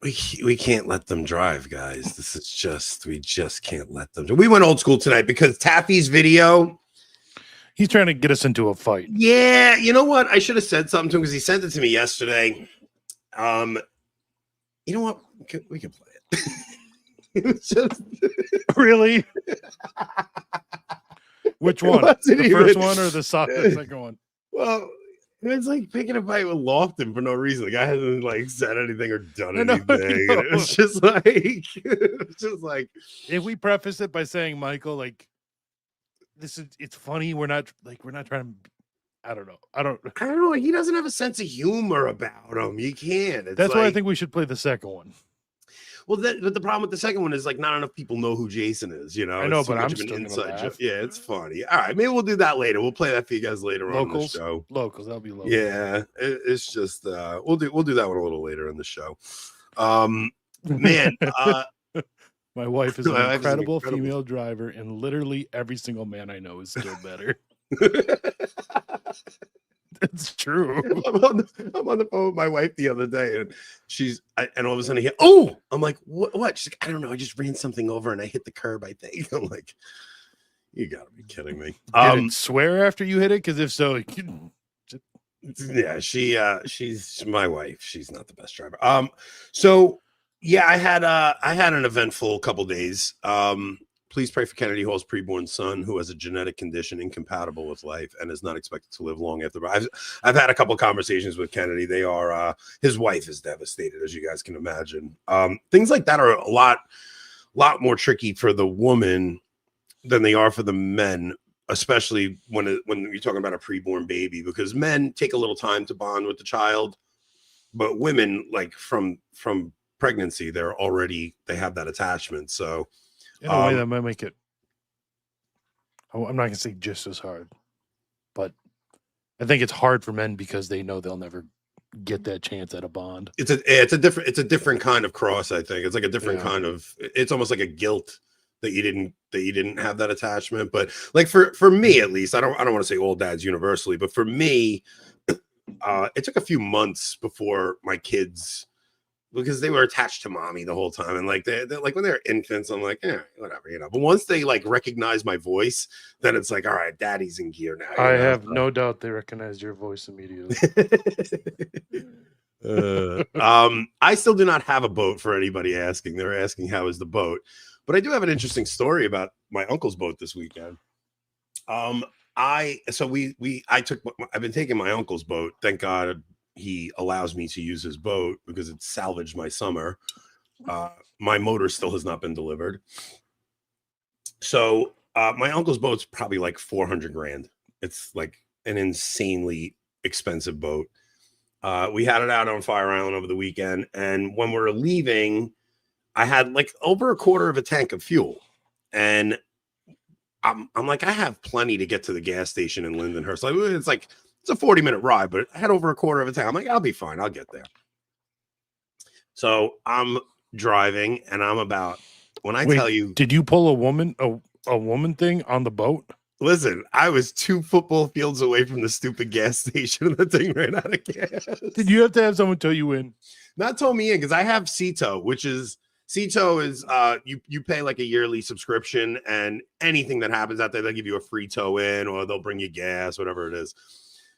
we can't let them drive, guys. We just can't let them. We went old school tonight because Taffy's video. He's trying to get us into a fight. Yeah, you know what? I should have said something to him because he sent it to me yesterday. You know what? We can play it. It was just really. Which one? The first one or the second one? Well, it's like picking a fight with Lofton for no reason. The guy hasn't like said anything or done anything. And it's just like, if we preface it by saying, Michael, like, it's funny. We're not trying to. I don't know. He doesn't have a sense of humor about him. You can't. That's why I think we should play the second one. Well, but the problem with the second one is like not enough people know who Jason is. You know, I know, but I'm still inside joke. Yeah, it's funny. All right, maybe we'll do that later. We'll play that for you guys later on the show. Locals, that'll be local. Yeah, it's just we'll do that one a little later in the show. Man, my wife is an incredible female driver, and literally every single man I know is still better. It's true. I'm on the phone with my wife the other day, and and all of a sudden I'm like, what? She's like, I don't know. I just ran something over and I hit the curb, I think. I'm like, you gotta be kidding me. Did it swear after you hit it? Because if so, yeah, she's my wife. She's not the best driver. So yeah, I had an eventful couple days. Please pray for Kennedy Hall's preborn son, who has a genetic condition incompatible with life and is not expected to live long after. I've had a couple of conversations with Kennedy. They are his wife is devastated, as you guys can imagine. Things like that are a lot more tricky for the woman than they are for the men, especially when you're talking about a preborn baby, because men take a little time to bond with the child, but women, like from pregnancy, they have that attachment. So. In a way that might make it, I'm not going to say just as hard, but I think it's hard for men because they know they'll never get that chance at a bond. It's a different kind of cross. I think it's like a different kind of. It's almost like a guilt that you didn't have that attachment. But like for me at least, I don't want to say all dads universally, but for me, it took a few months before my kids. Because they were attached to mommy the whole time, and like they're like when they're infants, I'm like, whatever, you know. But once they like recognize my voice, then it's like, all right, daddy's in gear now. I have no doubt they recognized your voice immediately. I still do not have a boat for anybody asking. They're asking how is the boat, but I do have an interesting story about my uncle's boat this weekend. I've been taking my uncle's boat. Thank God. He allows me to use his boat because it salvaged my summer. My motor still has not been delivered. So my uncle's boat's probably like $400,000. It's like an insanely expensive boat. We had it out on Fire Island over the weekend. And when we were leaving, I had like over a quarter of a tank of fuel. And I'm like, I have plenty to get to the gas station in Lindenhurst. Like, it's a 40-minute ride, but I had over a quarter of a tank. I'm like, I'll be fine. I'll get there. So I'm driving, and I'm about tell you, did you pull a woman thing on the boat? Listen, I was 2 football fields away from the stupid gas station, and the thing ran out of gas. Did you have to have someone tow you in? Not tow me in, because I have CTOW, which is you pay like a yearly subscription, and anything that happens out there, they'll give you a free tow in, or they'll bring you gas, whatever it is.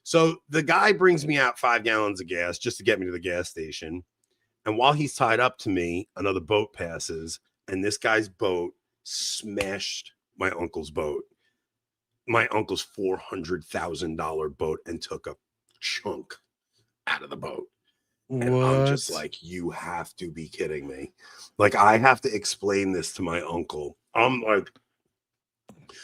So the guy brings me out 5 gallons of gas just to get me to the gas station. And while he's tied up to me, another boat passes, and this guy's boat smashed my uncle's boat. My uncle's $400,000 boat, and took a chunk out of the boat. And I'm just like, you have to be kidding me. Like, I have to explain this to my uncle. I'm like,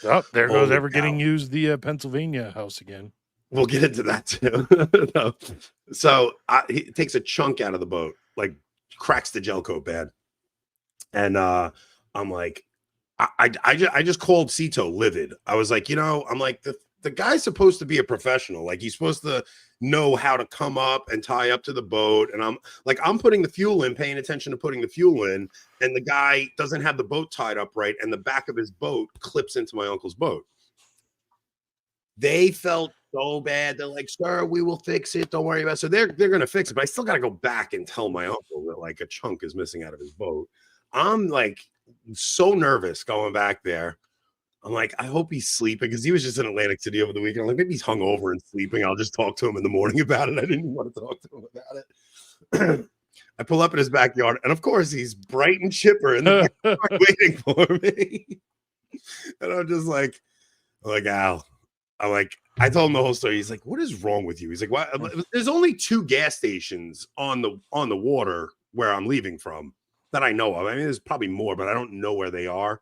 oh, there goes ever getting used the Pennsylvania house again. We'll get into that too. No. So he takes a chunk out of the boat, like cracks the gel coat bad. And I'm like, I just called CTOW livid. I was like, I'm like, the guy's supposed to be a professional. Like, he's supposed to know how to come up and tie up to the boat. And I'm putting the fuel in, paying attention to putting the fuel in. And the guy doesn't have the boat tied up right. And the back of his boat clips into my uncle's boat. They felt so bad. They're like, sir, we will fix it. Don't worry about it. So they're gonna fix it, but I still gotta go back and tell my uncle that like a chunk is missing out of his boat. I'm like so nervous going back there. I'm like, I hope he's sleeping because he was just in Atlantic City over the weekend. I'm like, maybe he's hungover and sleeping. I'll just talk to him in the morning about it. I didn't want to talk to him about it. I pull up in his backyard, and of course, he's bright and chipper in the backyard waiting for me. And I'm just like Al. I told him the whole story. He's like, "What is wrong with you?" He's like, "Why?" There's only 2 gas stations on the water where I'm leaving from that I know of. I mean, there's probably more, but I don't know where they are.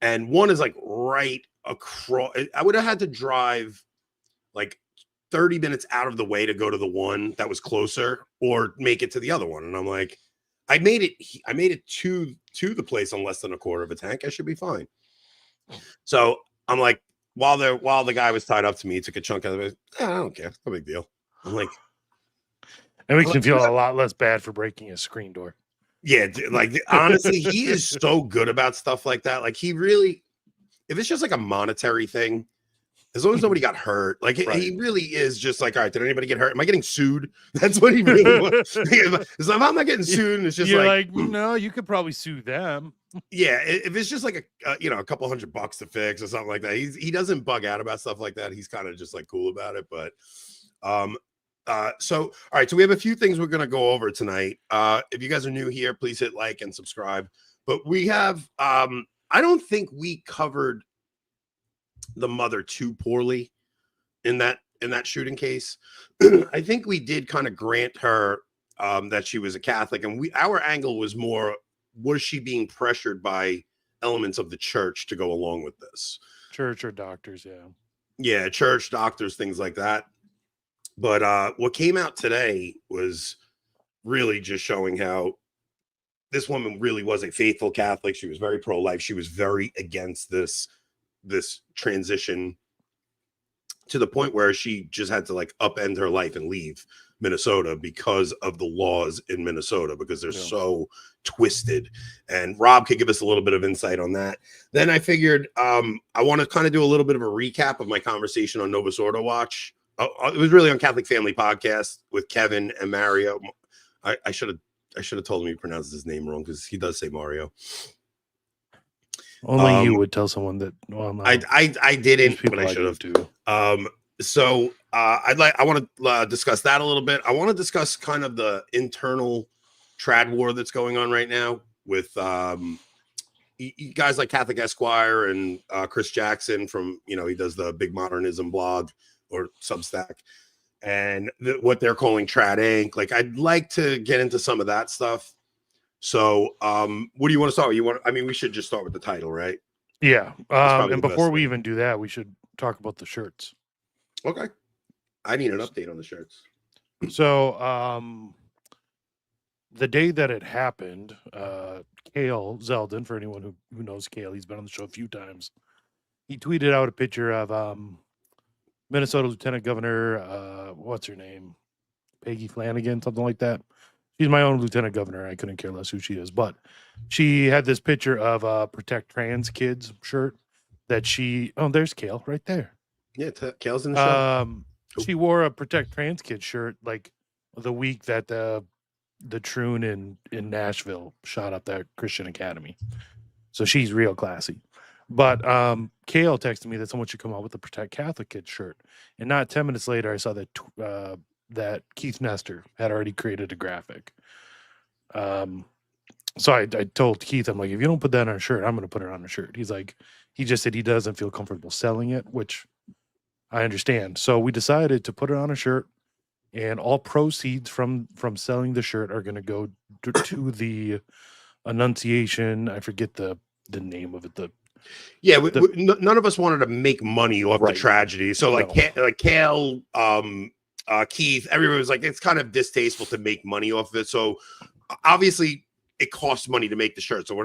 And one is like right across. I would have had to drive like 30 minutes out of the way to go to the one that was closer, or make it to the other one. And I'm like, I made it to the place on less than a quarter of a tank. I should be fine. So I'm like, while the guy was tied up to me, he took a chunk out of it. I don't care. No big deal. I'm like, it makes me feel a lot less bad for breaking a screen door. Yeah, like honestly, he is so good about stuff like that. Like he really, if it's just like a monetary thing, as long as nobody got hurt, like he really is just like, all right, did anybody get hurt? Am I getting sued? That's what he really wants. So if I'm not getting sued, it's just you're like, no, you could probably sue them. Yeah, if it's just like a couple $100 to fix or something like that, he doesn't bug out about stuff like that. He's kind of just like cool about it. But so all right, so we have a few things we're gonna go over tonight. If you guys are new here, please hit like and subscribe. But we have I don't think we covered the mother too poorly in that shooting case. I think we did kind of grant her that she was a Catholic, and our angle was more, was she being pressured by elements of the church to go along with this? Church or doctors, yeah, church, doctors, things like that. But what came out today was really just showing how this woman really was a faithful Catholic. She was very pro-life. She was very against this transition, to the point where she just had to like upend her life and leave Minnesota because of the laws in Minnesota, because they're so twisted. And Rob could give us a little bit of insight on that. Then I figured I want to kind of do a little bit of a recap of my conversation on Novus Ordo Watch. It was really on Catholic Family Podcast with Kevin and Mario. I should have told him he pronounced his name wrong, because he does say Mario. Only you would tell someone that. Well, no, I didn't, but I should have too. So I want to discuss that a little bit. I want to discuss kind of the internal trad war that's going on right now with guys like Catholic Esquire and Chris Jackson from, he does the Big Modernism blog or Substack, and what they're calling Trad Inc. Like, I'd like to get into some of that stuff. So, what do you want to start with? We should just start with the title, right? Yeah. And before we even do that, we should talk about the shirts. Okay. I need an update on the shirts. So, the day that it happened, Kale Zeldin, for anyone who knows Kale, he's been on the show a few times. He tweeted out a picture of Minnesota Lieutenant Governor, what's her name? Peggy Flanagan, something like that. She's my own lieutenant governor. I couldn't care less who she is, but she had this picture of a Protect Trans Kids shirt that there's Kale right there. Yeah, Kale's in the show. She wore a Protect Trans Kids shirt like the week that the Troon in Nashville shot up that Christian Academy. So she's real classy. But Kale texted me that someone should come out with a Protect Catholic Kids shirt. And not 10 minutes later, I saw that Keith Nestor had already created a graphic. So I told Keith, I'm like, if you don't put that on a shirt, I'm going to put it on a shirt. He's like, he just said he doesn't feel comfortable selling it, which I understand. So we decided to put it on a shirt, and all proceeds from selling the shirt are going to go to the Annunciation. I forget the name of it. None of us wanted to make money off the tragedy. So like Kale, Keith, everyone was like, it's kind of distasteful to make money off of it. So obviously it costs money to make the shirt. So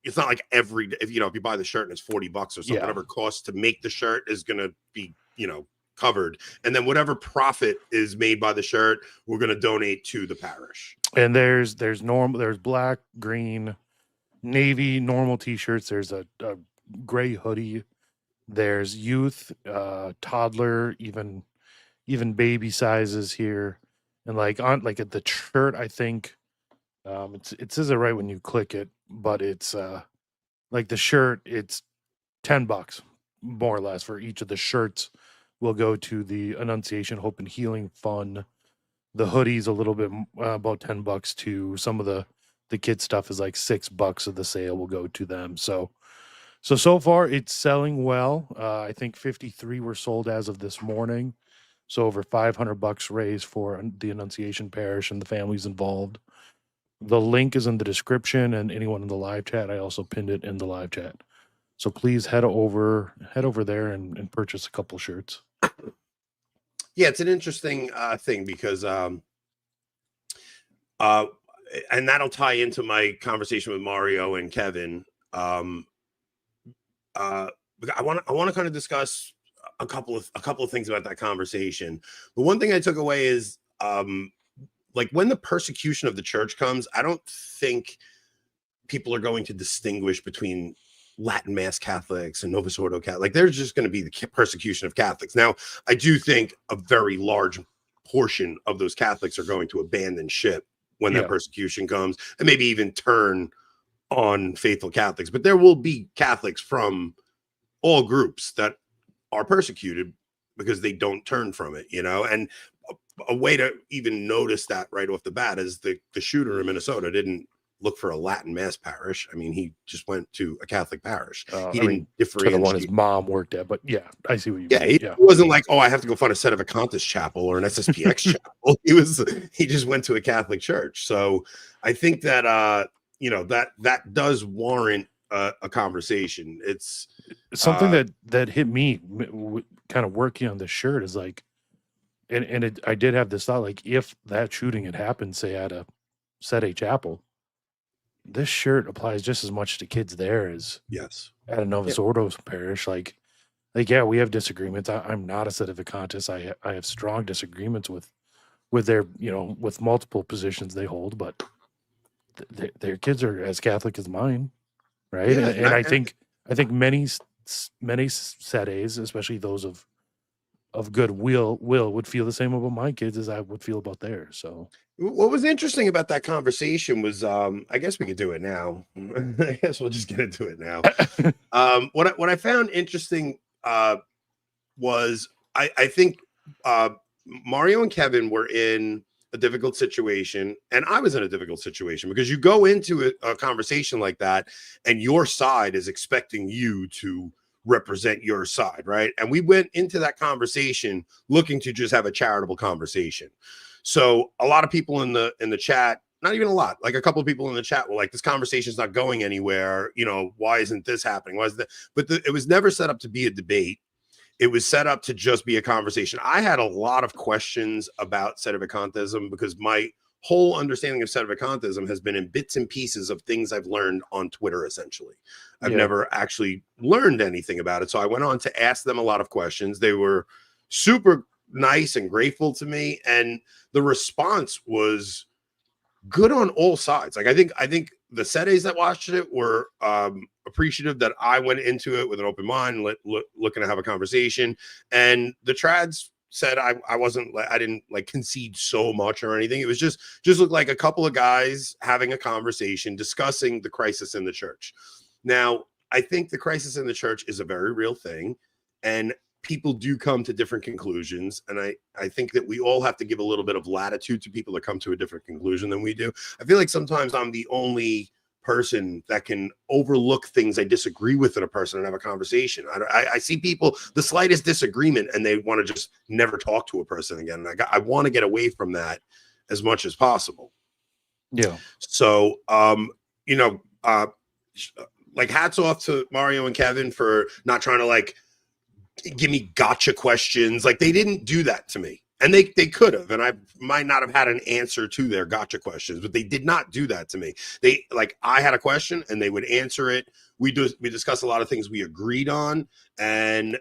it's not like if you buy the shirt and it's $40 or something, whatever it costs to make the shirt is going to be, covered. And then whatever profit is made by the shirt, we're going to donate to the parish. And there's black, green, navy, normal t-shirts. There's a gray hoodie. There's youth, toddler, even even baby sizes here, and like on like at the shirt, I think it says it right when you click it, but it's like the shirt, it's $10 more or less for each of the shirts. Will go to the Annunciation Hope and Healing Fund. The hoodies a little bit about $10 to some of the kid stuff is like $6 of the sale will go to them. So far it's selling well. I think 53 were sold as of this morning. So over $500 raised for the Annunciation Parish and the families involved. The link is in the description, and anyone in the live chat, I also pinned it in the live chat. So please head over there and purchase a couple shirts. Yeah, it's an interesting thing because and that'll tie into my conversation with Mario and Kevin. I want to kind of discuss a couple of things about that conversation. But one thing I took away is like when the persecution of the church comes, I don't think people are going to distinguish between Latin Mass Catholics and Novus Ordo Catholics. Like there's just going to be the persecution of Catholics. Now, I do think a very large portion of those Catholics are going to abandon ship when that persecution comes, and maybe even turn on faithful Catholics. But there will be Catholics from all groups that are persecuted because they don't turn from it, you know. And a way to even notice that right off the bat is the shooter in Minnesota didn't look for a Latin Mass parish. I mean, he just went to a Catholic parish. He didn't differentiate. The one his mom worked at, but yeah, I see what you mean. He wasn't like, oh, I have to go find a Sedevacantists chapel or an SSPX chapel. He just went to a Catholic church. So I think that you know, that does warrant a conversation. It's something that hit me kind of working on the shirt is like, I did have this thought, like if that shooting had happened, say at a Sede chapel, this shirt applies just as much to kids there as at a Novus Ordo parish. Like yeah, we have disagreements. I'm not a Sedevacantist. I have strong disagreements with their, you know, with multiple positions they hold, but their kids are as Catholic as mine, right? Yeah, and I think many Sedes, especially those of goodwill, would feel the same about my kids as I would feel about theirs. So what was interesting about that conversation was I guess we could do it now. I guess we'll just get into it now. What I found interesting was I think Mario and Kevin were in a difficult situation, and I was in a difficult situation, because you go into a conversation like that and your side is expecting you to represent your side, right? And we went into that conversation looking to just have a charitable conversation. So a lot of people in the chat, not even a lot, like a couple of people in the chat were like, this conversation's not going anywhere, you know, why isn't this happening? Why is that? But it was never set up to be a debate. It was set up to just be a conversation. I had a lot of questions about Sedevacantism because my whole understanding of Sedevacantism has been in bits and pieces of things I've learned on Twitter, essentially. I've never actually learned anything about it. So I went on to ask them a lot of questions. They were super nice and grateful to me, and the response was good on all sides. Like I think the Sedes that watched it were appreciative that I went into it with an open mind, looking to have a conversation, and the trads said I didn't like concede so much or anything. It was just looked like a couple of guys having a conversation discussing the crisis in the church. Now, I think the crisis in the church is a very real thing, and people do come to different conclusions. And I think that we all have to give a little bit of latitude to people that come to a different conclusion than we do. I feel like sometimes I'm the only person that can overlook things I disagree with in a person and have a conversation. I see people, the slightest disagreement, and they want to just never talk to a person again. I want to get away from that as much as possible. Yeah. So, you know, like hats off to Mario and Kevin for not trying to like give me gotcha questions. Like they didn't do that to me, and they could have, and I might not have had an answer to their gotcha questions, but they did not do that to me. They, like, I had a question and they would answer it. We discussed a lot of things we agreed on, and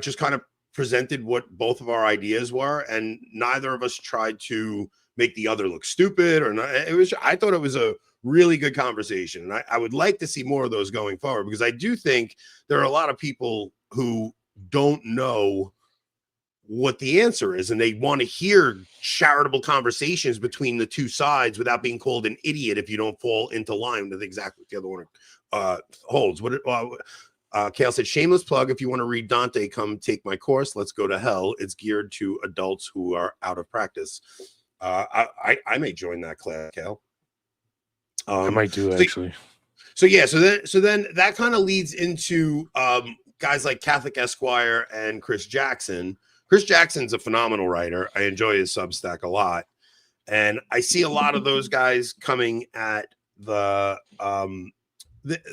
just kind of presented what both of our ideas were, and neither of us tried to make the other look stupid or not. I thought it was a really good conversation, and I would like to see more of those going forward, because I do think there are a lot of people who don't know what the answer is, and they want to hear charitable conversations between the two sides without being called an idiot if you don't fall into line with exactly what the other one holds. Kale said, shameless plug, if you want to read Dante, come take my course. Let's go to hell. It's geared to adults who are out of practice. I may join that class, Kale. I might do, actually. So then that kind of leads into guys like Catholic Esquire and Chris Jackson. Chris Jackson's a phenomenal writer. I enjoy his Substack a lot. And I see a lot of those guys coming at the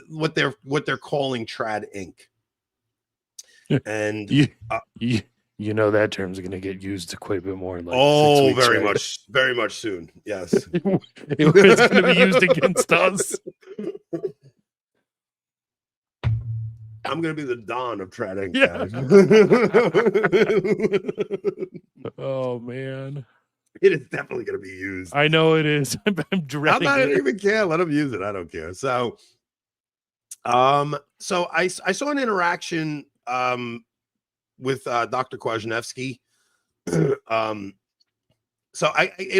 what they're calling trad Inc. And you know that term's going to get used quite a bit more in like 6 weeks, very much soon. Yes. It's going to be used against us. I'm going to be the Don of trad Inc. Yeah. Oh, man. It is definitely going to be used. I know it is. I'm dreading I it. don't even care. Let them use it. I don't care. So I saw an interaction with Dr. Kwasniewski. It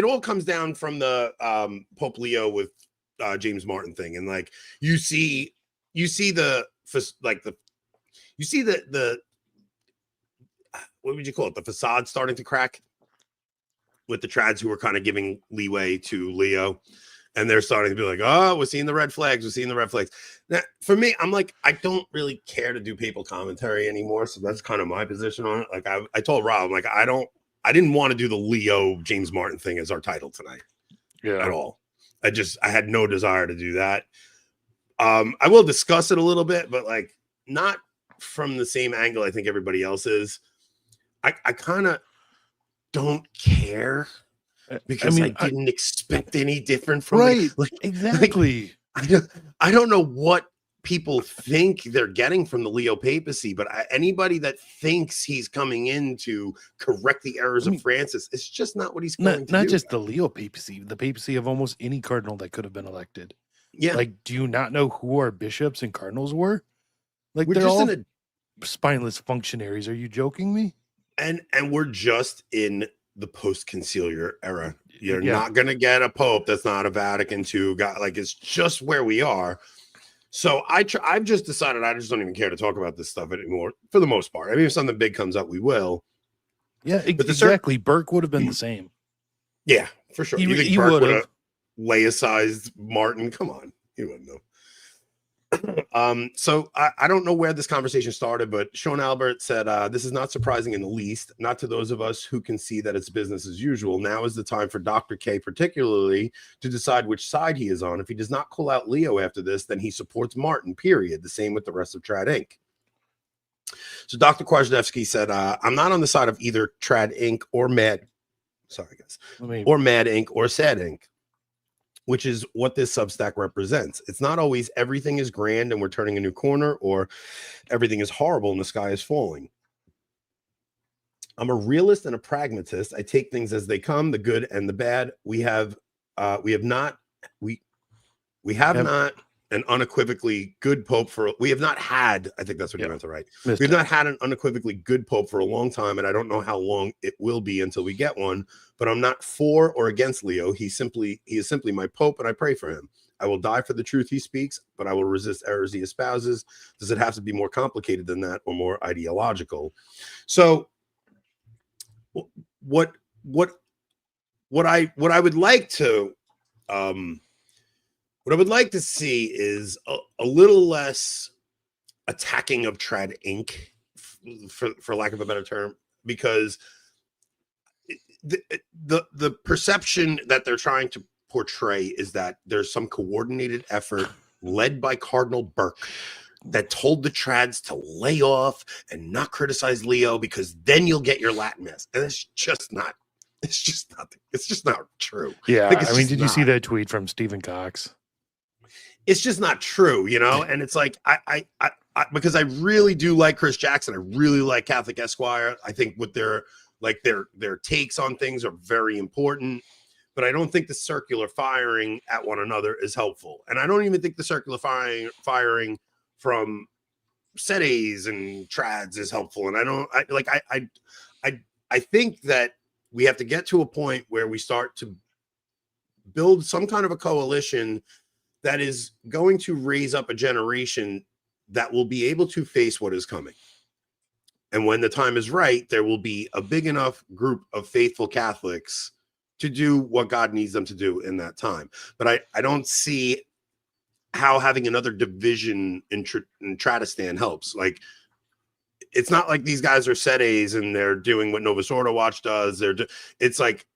all comes down from the Pope Leo with James Martin thing, and like you see the what would you call it? The facade starting to crack with the trads who were kind of giving leeway to Leo. And they're starting to be like, oh, we're seeing the red flags. We're seeing the red flags. Now, for me, I'm like, I don't really care to do papal commentary anymore. So that's kind of my position on it. Like I told Rob, like, I didn't want to do the Leo James Martin thing as our title tonight. At all. I had no desire to do that. I will discuss it a little bit, but like not from the same angle I think everybody else is. I kind of don't care. Because I didn't expect any different from it. Exactly. I don't know what people think they're getting from the Leo papacy, but anybody that thinks he's coming in to correct the errors of Francis, it's just not what he's going to do. Not just the Leo papacy, the papacy of almost any cardinal that could have been elected. Yeah. Like, do you not know who our bishops and cardinals were? Like, we're they're just all spineless functionaries. Are you joking me? And we're just in the post-conciliar era. You're not going to get a pope that's not a Vatican II guy. Like, it's just where we are. So I've just decided I just don't even care to talk about this stuff anymore for the most part. I mean, if something big comes up, we will. Yeah, exactly. Burke would have been the same. Yeah, for sure. You think Burke would have laicized Martin? Come on. He wouldn't know. So I don't know where this conversation started, but Sean Albert said, this is not surprising in the least, not to those of us who can see that it's business as usual. Now is the time for Dr. K particularly to decide which side he is on. If he does not call out Leo after this, then he supports Martin, period. The same with the rest of Trad Inc. So Dr. Kwasniewski said, I'm not on the side of either Trad Inc. or Mad. Sorry, guys. Or Mad Inc. or Sad Inc., which is what this Substack represents. It's not always everything is grand and we're turning a new corner, or everything is horrible and the sky is falling. I'm a realist and a pragmatist. I take things as they come, the good and the bad. We have not an unequivocally good pope we have not had, I think that's what you meant to write. We've not had an unequivocally good pope for a long time, and I don't know how long it will be until we get one, but I'm not for or against Leo. He is simply my pope, and I pray for him. I will die for the truth he speaks, but I will resist errors he espouses. Does it have to be more complicated than that or more ideological? So what I would like to what I would like to see is a little less attacking of Trad Inc., for lack of a better term, because the perception that they're trying to portray is that there's some coordinated effort led by Cardinal Burke that told the trads to lay off and not criticize Leo because then you'll get your Latin Mass. And it's just not true. Yeah. I mean, did you see that tweet from Stephen Cox? It's just not true, you know? And it's like, I because I really do like Chris Jackson. I really like Catholic Esquire. I think what their takes on things are very important, but I don't think the circular firing at one another is helpful. And I don't even think the circular firing from sedes and trads is helpful. And I think that we have to get to a point where we start to build some kind of a coalition that is going to raise up a generation that will be able to face what is coming. And when the time is right, there will be a big enough group of faithful Catholics to do what God needs them to do in that time. But I don't see how having another division in Tradestan helps. Like, it's not like these guys are sedes and they're doing what Novus Ordo Watch does. It's like,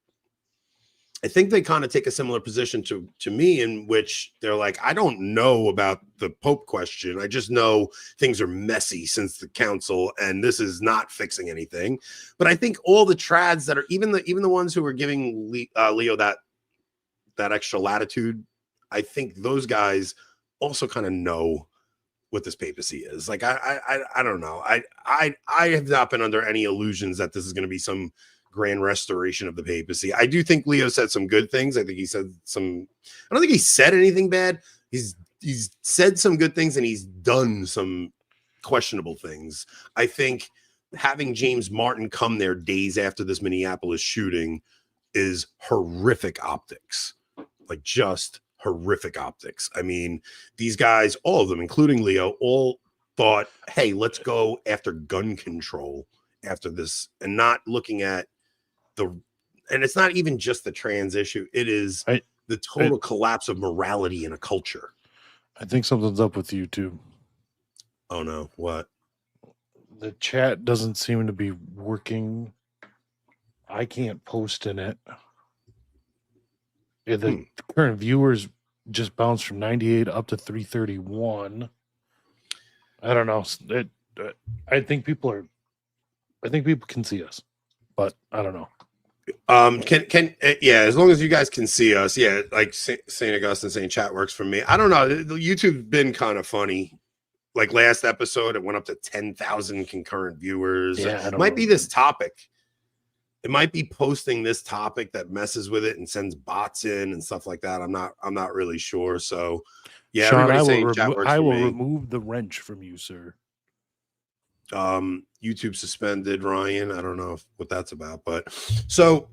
I think they kind of take a similar position to me, in which they're like, I don't know about the Pope question. I just know things are messy since the council, and this is not fixing anything. But I think all the trads that are, even the ones who are giving Leo that extra latitude, I think those guys also kind of know what this papacy is. Like, I don't know. I have not been under any illusions that this is going to be some grand restoration of the papacy. I do think Leo said some good things. I think he said some, I don't think he said anything bad. He's said some good things, and he's done some questionable things. I think having James Martin come there days after this Minneapolis shooting is horrific optics. Like, just horrific optics. I mean, these guys, all of them, including Leo, all thought, hey, let's go after gun control after this, and not looking at and it's not even just the trans issue. It is the total collapse of morality in a culture. I think something's up with YouTube. Oh no, what? The chat doesn't seem to be working. I can't post in it. Yeah, the current viewers just bounced from 98 up to 331. I don't know. I think people can see us, but I don't know. Yeah, as long as you guys can see us, yeah, like St. Augustine saying chat works for me. I don't know. The YouTube's been kind of funny. Like last episode, it went up to 10,000 concurrent viewers. Yeah, it might be this topic. It might be posting this topic that messes with it and sends bots in and stuff like that. I'm not really sure. So yeah, Sean, I will remove the wrench from you, sir. YouTube suspended Ryan. I don't know what that's about, but so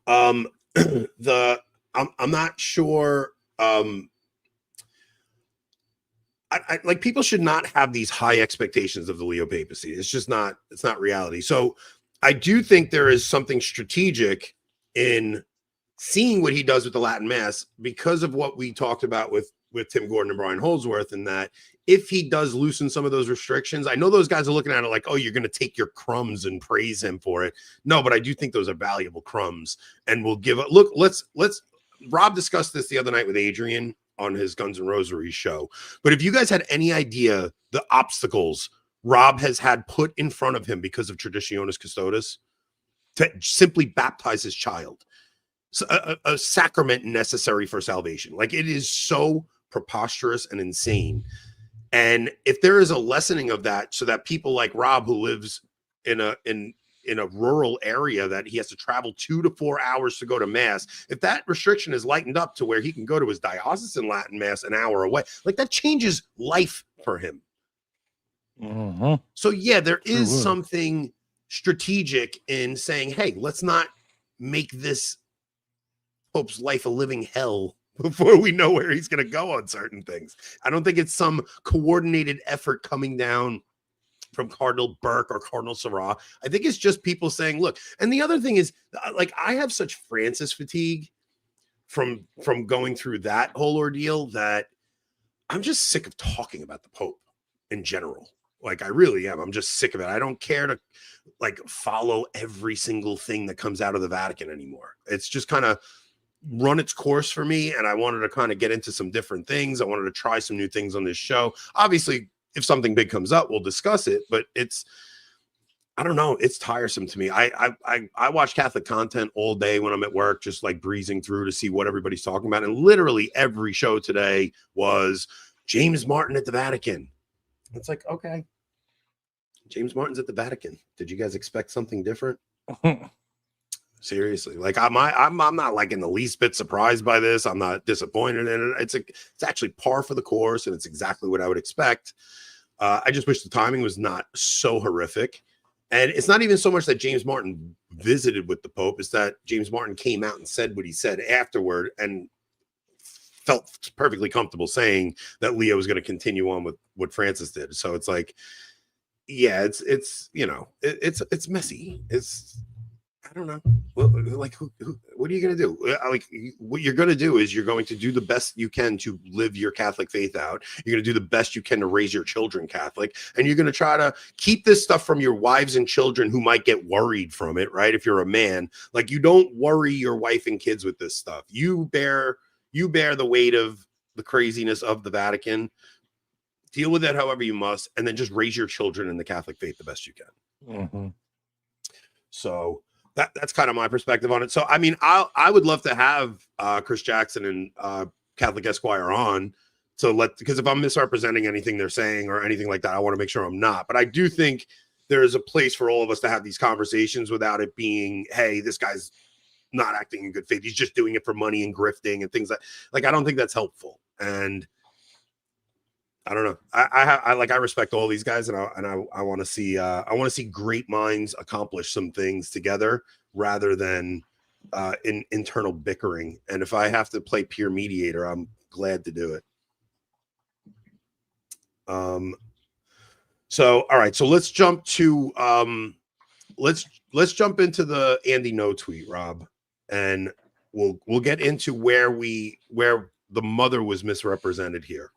I'm not sure. I like, people should not have these high expectations of the Leo papacy. It's not reality. So I do think there is something strategic in seeing what he does with the Latin Mass, because of what we talked about with Tim Gordon and Brian Holdsworth, and that if he does loosen some of those restrictions, I know those guys are looking at it like, oh, you're going to take your crumbs and praise him for it. No, but I do think those are valuable crumbs, and we'll give it. Look, let's Rob discussed this the other night with Adrian on his Guns and Rosaries show. But if you guys had any idea the obstacles Rob has had put in front of him because of Traditionis Custodes to simply baptize his child, a sacrament necessary for salvation. Like, it is so preposterous and insane. And if there is a lessening of that, so that people like Rob, who lives in a rural area that he has to travel 2 to 4 hours to go to mass, if that restriction is lightened up to where he can go to his diocesan Latin mass an hour away, like, that changes life for him. Mm-hmm. So yeah, there is something strategic in saying, hey, let's not make this Pope's life a living hell before we know where he's going to go on certain things. I don't think it's some coordinated effort coming down from Cardinal Burke or Cardinal Sarah. I think it's just people saying, look. And the other thing is, like, I have such Francis fatigue from going through that whole ordeal that I'm just sick of talking about the Pope in general. Like, I really am. I'm just sick of it. I don't care to, like, follow every single thing that comes out of the Vatican anymore. It's just kind of run its course for me, and I wanted to kind of get into some different things. I wanted to try some new things on this show. Obviously, if something big comes up, we'll discuss it, but I don't know, it's tiresome to me. I watch Catholic content all day when I'm at work, just like breezing through to see what everybody's talking about, and literally every show today was James Martin at the Vatican. It's like, okay, James Martin's at the Vatican. Did you guys expect something different? Seriously, like, I'm not like in the least bit surprised by this. I'm not disappointed in it. It's actually par for the course, and it's exactly what I would expect. I just wish the timing was not so horrific. And it's not even so much that James Martin visited with the Pope, it's that James Martin came out and said what he said afterward and felt perfectly comfortable saying that Leo was going to continue on with what Francis did. So it's like, yeah, it's you know, it's messy. It's, I don't know. Well, like, what are you going to do? Like, what you're going to do is you're going to do the best you can to live your Catholic faith out. You're going to do the best you can to raise your children Catholic. And you're going to try to keep this stuff from your wives and children who might get worried from it, right? If you're a man, like, you don't worry your wife and kids with this stuff. You bear the weight of the craziness of the Vatican. Deal with it however you must, and then just raise your children in the Catholic faith the best you can. Mm-hmm. So that's kind of my perspective on it. So, I mean, I would love to have Chris Jackson and Catholic Esquire on to because if I'm misrepresenting anything they're saying or anything like that, I want to make sure I'm not. But I do think there is a place for all of us to have these conversations without it being, hey, this guy's not acting in good faith. He's just doing it for money and grifting and things like I don't think that's helpful. And I don't know. I respect all these guys, and I want to see great minds accomplish some things together rather than in internal bickering. And if I have to play peer mediator, I'm glad to do it. So all right, so let's jump to let's jump into the Andy No tweet, Rob, and we'll get into where the mother was misrepresented here.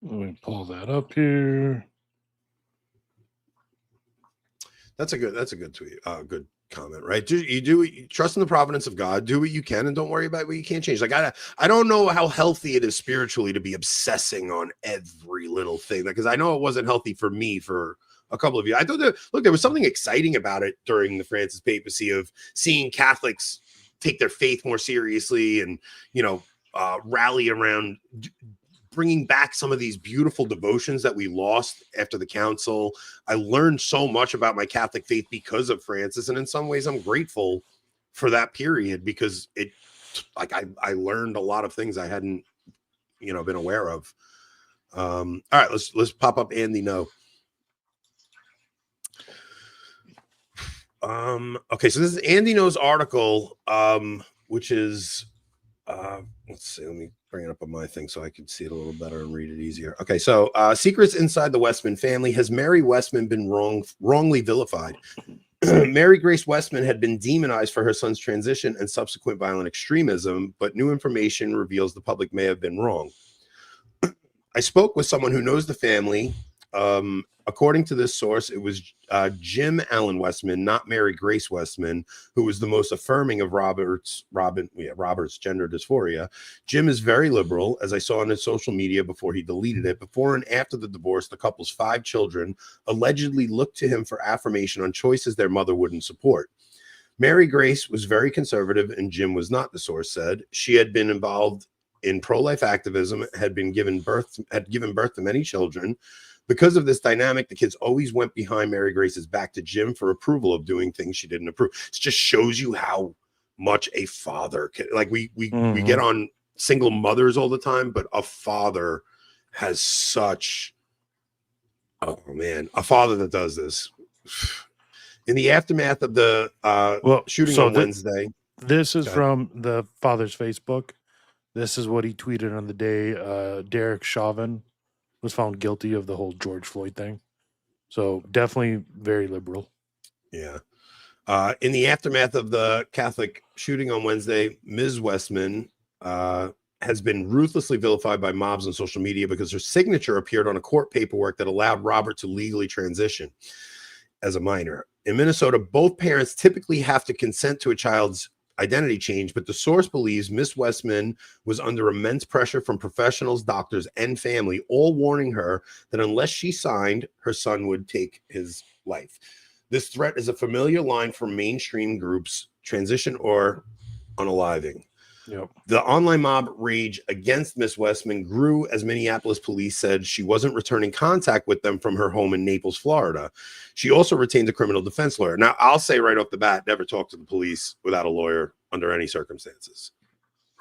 Let me pull that up here. That's a good tweet. Good comment, right? You trust in the providence of God, do what you can, and don't worry about what you can't change. Like, I don't know how healthy it is spiritually to be obsessing on every little thing, because I know it wasn't healthy for me for a couple of years. I thought there was something exciting about it during the Francis papacy of seeing Catholics take their faith more seriously and, rally around bringing back some of these beautiful devotions that we lost after the council. I learned so much about my Catholic faith because of Francis. And in some ways I'm grateful for that period because I learned a lot of things I hadn't, been aware of. All right, let's pop up Andy No. Okay, so this is Andy No's article, which is, let's see, let me bring it up on my thing so I can see it a little better and read it easier. Okay, so secrets inside the Westman family. Has Mary Westman been wrongly vilified? Mary Grace Westman had been demonized for her son's transition and subsequent violent extremism, but new information reveals the public may have been wrong. I spoke with someone who knows the family. According to this source, it was Jim Allen Westman, not Mary Grace Westman, who was the most affirming of Robert's gender dysphoria. Jim is very liberal, as I saw on his social media before he deleted it. Before and after the divorce, the couple's 5 children allegedly looked to him for affirmation on choices their mother wouldn't support. Mary Grace was very conservative, and Jim was not, the source said. She had been involved in pro-life activism, had given birth to many children. Because of this dynamic, the kids always went behind Mary Grace's back to Jim for approval of doing things she didn't approve. It just shows you how much a father can, like we get on single mothers all the time, but a father has such, oh man, a father that does this. In the aftermath of the shooting on Wednesday. This is from the father's Facebook. This is what he tweeted on the day Derek Chauvin was found guilty of the whole George Floyd thing. So definitely very liberal. Yeah. In the aftermath of the Catholic shooting on Wednesday, Ms. Westman has been ruthlessly vilified by mobs on social media because her signature appeared on a court paperwork that allowed Robert to legally transition as a minor. In Minnesota, both parents typically have to consent to a child's identity change, but the source believes Miss Westman was under immense pressure from professionals, doctors, and family, all warning her that unless she signed, her son would take his life. This threat is a familiar line from mainstream groups, transition or unaliving. Yep. The online mob rage against Miss Westman grew as Minneapolis police said she wasn't returning contact with them from her home in Naples, Florida. She also retained a criminal defense lawyer. Now, I'll say right off the bat, never talk to the police without a lawyer under any circumstances,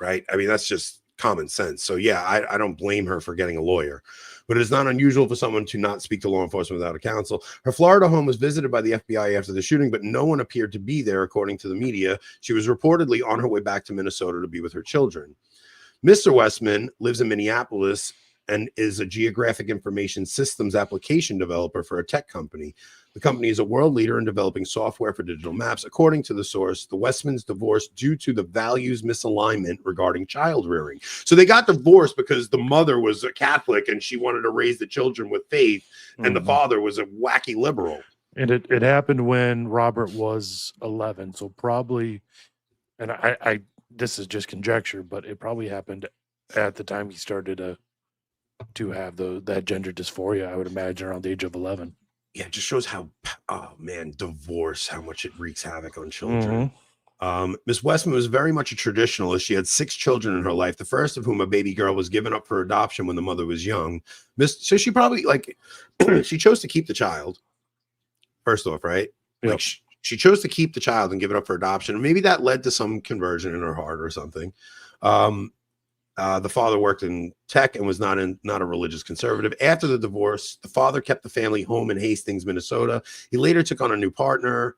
right? I mean, that's just common sense. So yeah, I don't blame her for getting a lawyer, but it is not unusual for someone to not speak to law enforcement without a counsel. Her Florida home was visited by the FBI after the shooting, but no one appeared to be there, according to the media. She was reportedly on her way back to Minnesota to be with her children. Mr. Westman lives in Minneapolis and is a geographic information systems application developer for a tech company. The company is a world leader in developing software for digital maps. According to the source, the Westmans divorced due to the values misalignment regarding child rearing. So they got divorced because the mother was a Catholic and she wanted to raise the children with faith, and the father was a wacky liberal. And it happened when Robert was 11. So probably, and I this is just conjecture, but it probably happened at the time he started to have that gender dysphoria, I would imagine, around the age of 11. Yeah, it just shows how, oh man, divorce, how much it wreaks havoc on children. Miss Westman was very much a traditionalist. She had 6 children in her life, the first of whom, a baby girl, was given up for adoption when the mother was young. So she probably, like, she chose to keep the child, first off, right? Yep. Like, she chose to keep the child and give it up for adoption. Maybe that led to some conversion in her heart or something. The father worked in tech and was not a religious conservative. After the divorce, the father kept the family home in Hastings, Minnesota. He later took on a new partner.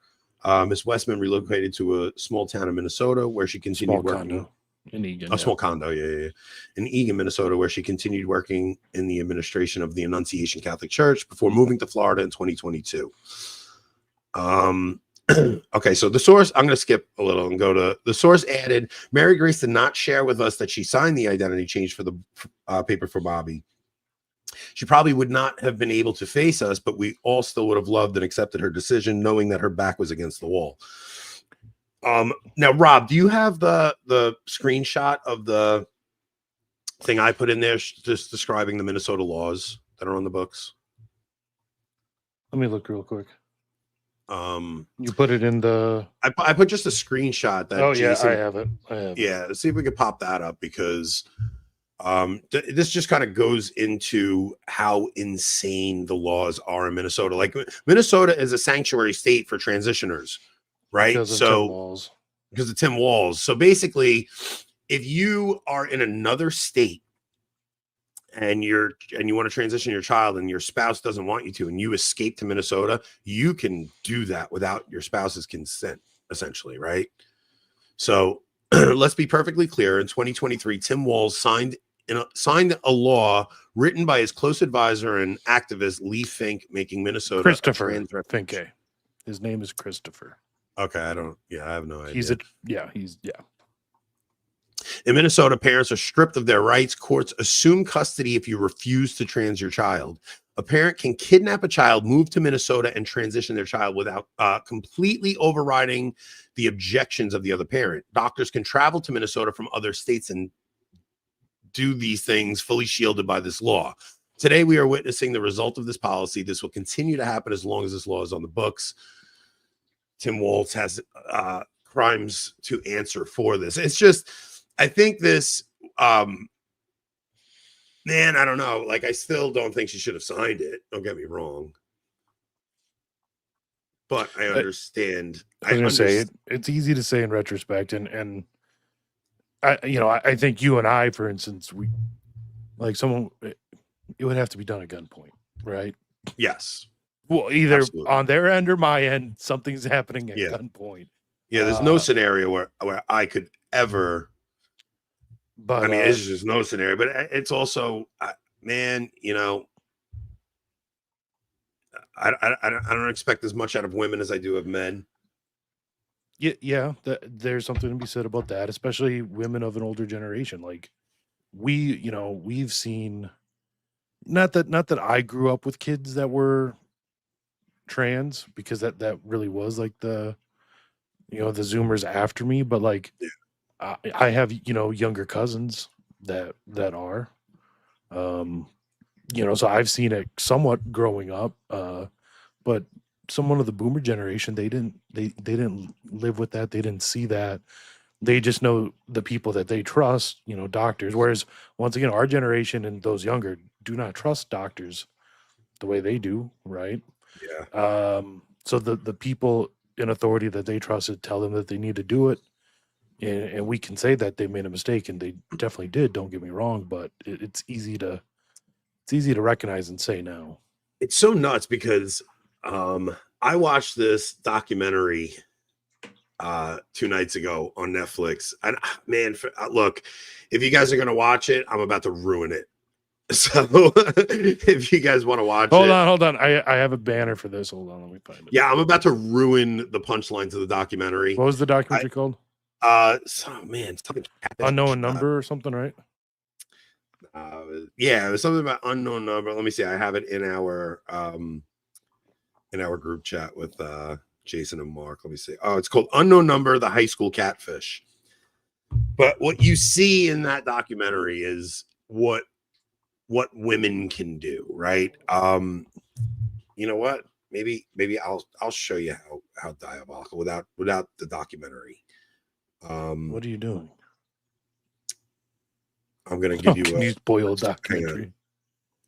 Miss Westman relocated to a small town in Minnesota where she continued working. Condo in Egan. A small condo, yeah. In Egan, Minnesota, where she continued working in the administration of the Annunciation Catholic Church before moving to Florida in 2022. Okay, so the source, I'm going to skip a little and go to the source added, Mary Grace did not share with us that she signed the identity change for the paper for Bobby. She probably would not have been able to face us, but we all still would have loved and accepted her decision, knowing that her back was against the wall. Now, Rob, do you have the screenshot of the thing I put in there just describing the Minnesota laws that are on the books? Let me look real quick. You put it in the. I put just a screenshot that. Oh Jason, yeah, I have it. Yeah, let's see if we can pop that up, because this just kind of goes into how insane the laws are in Minnesota. Like, Minnesota is a sanctuary state for transitioners, right? Because of Tim Walz. So basically, if you are in another state and you want to transition your child and your spouse doesn't want you to, and you escape to Minnesota, you can do that without your spouse's consent, essentially, right? So let's be perfectly clear. In 2023, Tim Walz signed a law written by his close advisor and activist Lee Fink, making Minnesota Christopher Finke. His name is Christopher. Okay, I have no idea. He's In Minnesota, parents are stripped of their rights. Courts assume custody if you refuse to trans your child. A parent can kidnap a child, move to Minnesota, and transition their child without completely overriding the objections of the other parent. Doctors can travel to Minnesota from other states and do these things fully shielded by this law. Today, we are witnessing the result of this policy. This will continue to happen as long as this law is on the books. Tim Walz has crimes to answer for this. It's just, I think this, man, I don't know. Like, I still don't think she should have signed it. Don't get me wrong. But I understand. I was going to say, it's easy to say in retrospect. And I think you and I, for instance, it would have to be done at gunpoint, right? Yes. Well, either Absolutely. On their end or my end, something's happening at gunpoint. Yeah, there's no scenario where I could ever. But I mean, it's just no scenario. But it's also, man, I don't expect as much out of women as I do of men. Yeah, there's something to be said about that, especially women of an older generation. Like, we've seen, not that I grew up with kids that were trans, because that really was like the Zoomers after me, but like, I have younger cousins that are, so I've seen it somewhat growing up, but someone of the boomer generation, they didn't live with that, they didn't see that, they just know the people that they trust, doctors, whereas once again, our generation and those younger do not trust doctors the way they do, right? Yeah. So the people in authority that they trusted tell them that they need to do it, And we can say that they made a mistake, and they definitely did. Don't get me wrong, but it's easy to recognize and say now. It's so nuts because I watched this documentary 2 nights ago on Netflix, and man, look, if you guys are gonna watch it, I'm about to ruin it. So if you guys want to watch hold on, I have a banner for this. Hold on, let me find it. Yeah, I'm about to ruin the punchline to the documentary. What was the documentary called? Man, something Unknown number or something, right? Yeah, it was something about unknown number. Let me see. I have it in our group chat with Jason and Mark. Let me see. Oh, it's called Unknown Number: The High School Catfish. But what you see in that documentary is what women can do, right? You know what? Maybe I'll show you how diabolical without the documentary. What are you doing? I'm gonna give you a spoiled documentary.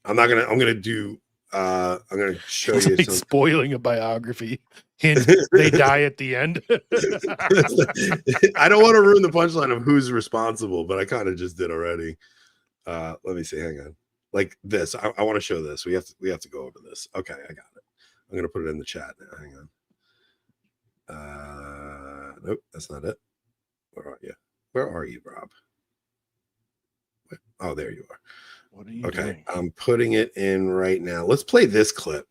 I'm gonna do I'm gonna show it's you like spoiling a biography. And they die at the end. I don't want to ruin the punchline of who's responsible, but I kind of just did already. Let me see. Hang on. Like this. I want to show this. We have to go over this. Okay, I got it. I'm gonna put it in the chat now. Hang on. Nope, that's not it. Where are you? Where are you, Rob? Oh, there you are. What are you doing? I'm putting it in right now. Let's play this clip.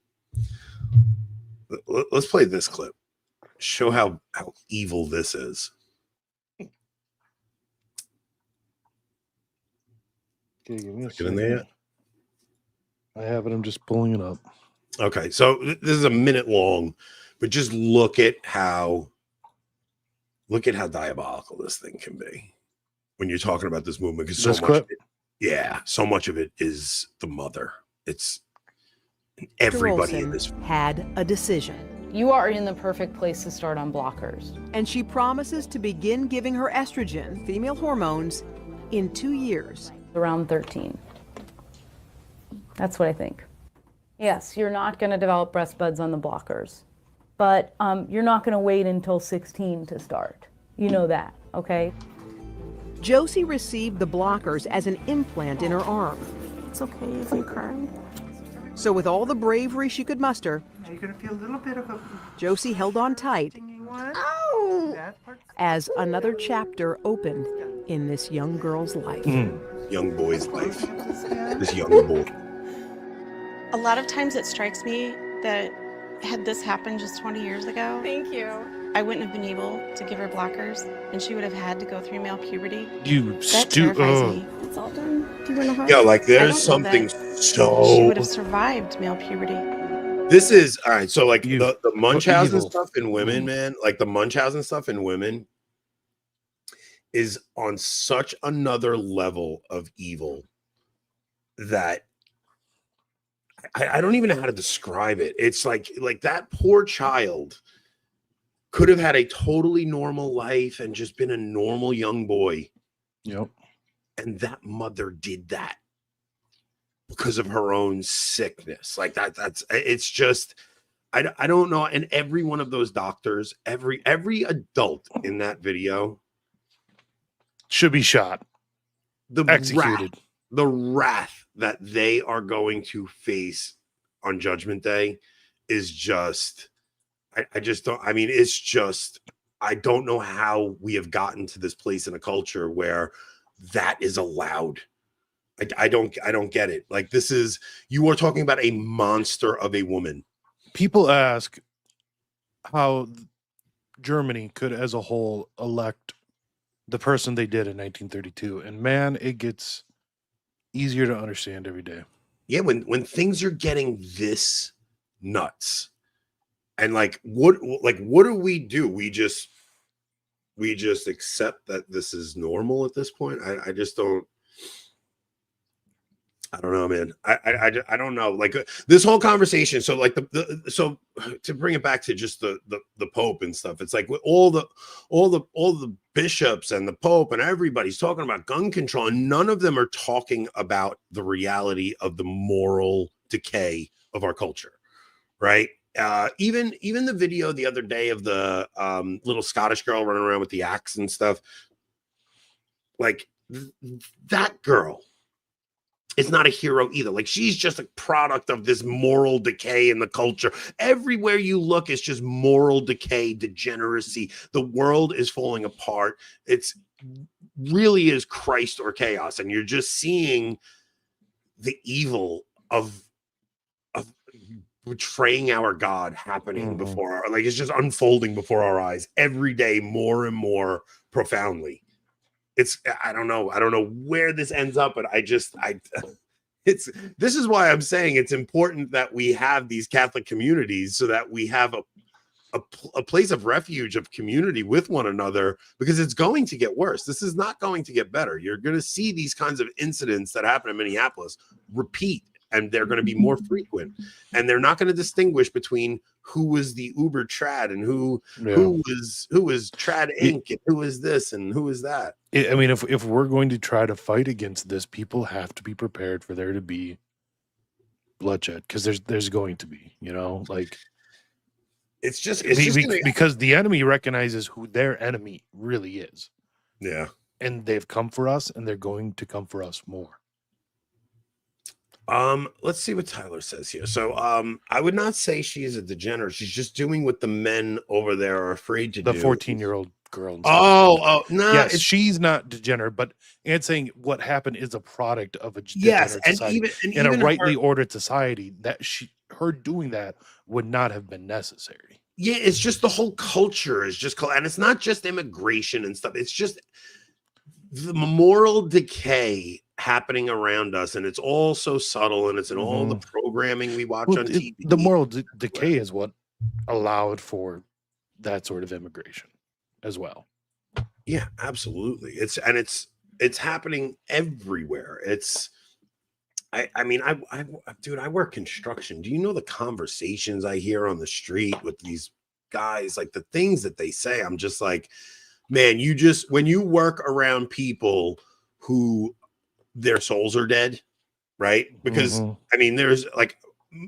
Let's play this clip. Show how evil this is. Okay, give me a Get in there yet? I have it. I'm just pulling it up. Okay, so this is a minute long, but just look at how diabolical this thing can be when you're talking about this movement. Because so much of it is the mother. It's everybody in this had a decision. You are in the perfect place to start on blockers. And she promises to begin giving her estrogen, female hormones, in 2 years. Around 13. That's what I think. Yes, you're not going to develop breast buds on the blockers, but you're not going to wait until 16 to start. You know that, okay? Josie received the blockers as an implant in her arm. It's okay if you cry. So with all the bravery she could muster, you're going to feel a little bit of a... Josie held on tight as another chapter opened in this young girl's life. Young boy's life. This young boy. A lot of times it strikes me that had this happened just 20 years ago, thank you, I wouldn't have been able to give her blockers, and she would have had to go through male puberty. That terrifies me. It's all done. Do you want to hug? Yeah, like there's something so... She would have survived male puberty. This is all right. So like the Munchausen stuff in women, man, like the Munchausen stuff in women is on such another level of evil that I don't even know how to describe it. It's like that poor child could have had a totally normal life and just been a normal young boy. Yep. And that mother did that because of her own sickness. Like it's just, I don't know. And every one of those doctors, every adult in that video should be shot. Executed. The wrath that they are going to face on Judgment Day is just, I just don't, I mean, it's just, I don't know how we have gotten to this place in a culture where that is allowed. I don't get it. Like, this is, you are talking about a monster of a woman. People ask how Germany could as a whole elect the person they did in 1932. And man, it gets easier to understand every day. Yeah, when things are getting this nuts, and like what do? We just accept that this is normal at this point. I just don't. I don't know, man. I don't know. Like this whole conversation. So like so to bring it back to just the Pope and stuff. It's like all the bishops and the Pope and everybody's talking about gun control, and none of them are talking about the reality of the moral decay of our culture, right? Even the video the other day of the little Scottish girl running around with the axe and stuff, like that girl is not a hero either. Like, she's just a product of this moral decay in the culture. Everywhere you look, it's just moral decay, degeneracy. The world is falling apart. It's really is Christ or chaos. And you're just seeing the evil of betraying our God happening before our, like, it's just unfolding before our eyes every day, more and more profoundly. It's, I don't know where this ends up, but this is why I'm saying it's important that we have these Catholic communities, so that we have a place of refuge, of community with one another, because it's going to get worse. This is not going to get better. You're going to see these kinds of incidents that happen in Minneapolis repeat, and they're going to be more frequent, and they're not going to distinguish between who was the Uber trad and who was trad Inc. and who is this and who is that. I mean, if we're going to try to fight against this, people have to be prepared for there to be bloodshed, because there's going to be, like, because the enemy recognizes who their enemy really is. Yeah. And they've come for us, and they're going to come for us more. Let's see what Tyler says here. So, I would not say she is a degenerate. She's just doing what the men over there are afraid to do. The 14-year-old girl. No. Yes, she's not degenerate, but and saying what happened is a product of a degenerate society. In a rightly ordered society, that her doing that would not have been necessary. Yeah, it's just the whole culture is just, and it's not just immigration and stuff. It's just the moral decay happening around us, and it's all so subtle, and it's in all the programming we watch on TV. The moral decay is what allowed for that sort of immigration as well. Yeah, absolutely. It's happening everywhere. Dude, I work construction. Do you know the conversations I hear on the street with these guys, like the things that they say? I'm just like, man, when you work around people who their souls are dead, right? Because I mean, there's like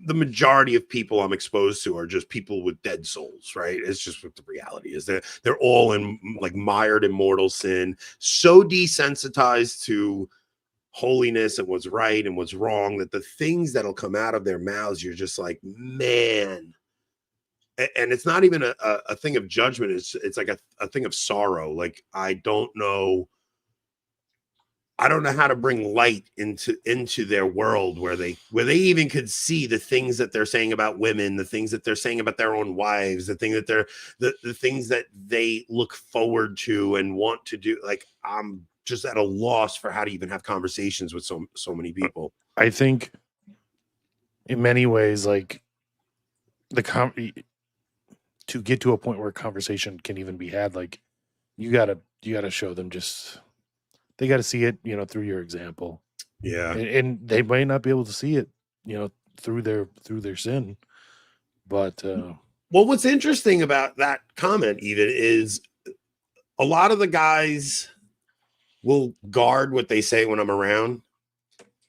the majority of people I'm exposed to are just people with dead souls, right? It's just what the reality is. They're all in, like, mired in mortal sin, so desensitized to holiness and what's right and what's wrong, that the things that'll come out of their mouths, you're just like, man. And it's not even a thing of judgment. It's like a thing of sorrow. Like, I don't know how to bring light into their world where they even could see the things that they're saying about women, the things that they're saying about their own wives, the things that they look forward to and want to do. Like, I'm just at a loss for how to even have conversations with so many people. I think in many ways, like, to get to a point where a conversation can even be had, like, you gotta show them, just, they got to see it, through your example. Yeah. And they might not be able to see it, through their sin. But well, what's interesting about that comment even is a lot of the guys will guard what they say when I'm around.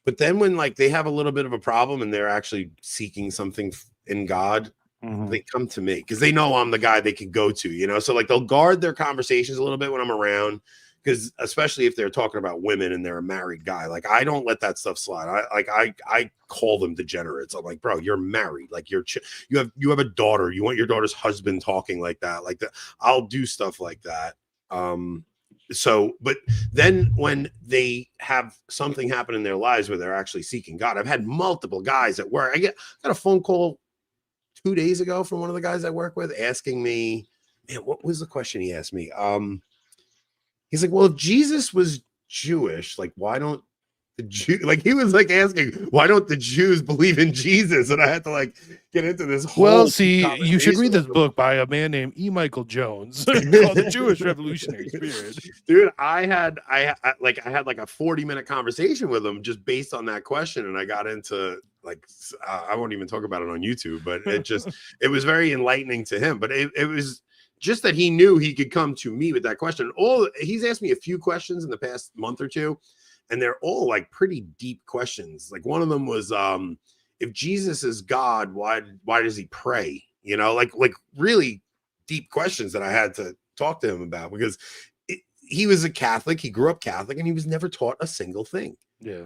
But then when, like, they have a little bit of a problem and they're actually seeking something in God, they come to me because they know I'm the guy they can go to, so, like, they'll guard their conversations a little bit when I'm around. Because especially if they're talking about women and they're a married guy, like, I don't let that stuff slide. I call them degenerates. I'm like, bro, you're married. Like, you have a daughter. You want your daughter's husband talking like that. Like that. I'll do stuff like that. But then when they have something happen in their lives where they're actually seeking God, I've had multiple guys at work. I got a phone call 2 days ago from one of the guys I work with asking me, man, what was the question he asked me? He's like, well, if Jesus was Jewish, like, why don't the Jew, like, he was like asking, why don't the Jews believe in Jesus? And I had to, like, get into this whole. Well, see, you should read this book by a man named E. Michael Jones called The Jewish Revolutionary Spirit. Dude, I had like a 40-minute conversation with him just based on that question, and I got into, like, I won't even talk about it on YouTube, but it was very enlightening to him. But it was just that he knew he could come to me with that question. He's asked me a few questions in the past month or two, and they're all, like, pretty deep questions. Like, one of them was, if Jesus is God, why does he pray? Like really deep questions that I had to talk to him about, because he was a Catholic. He grew up Catholic, and he was never taught a single thing. Yeah.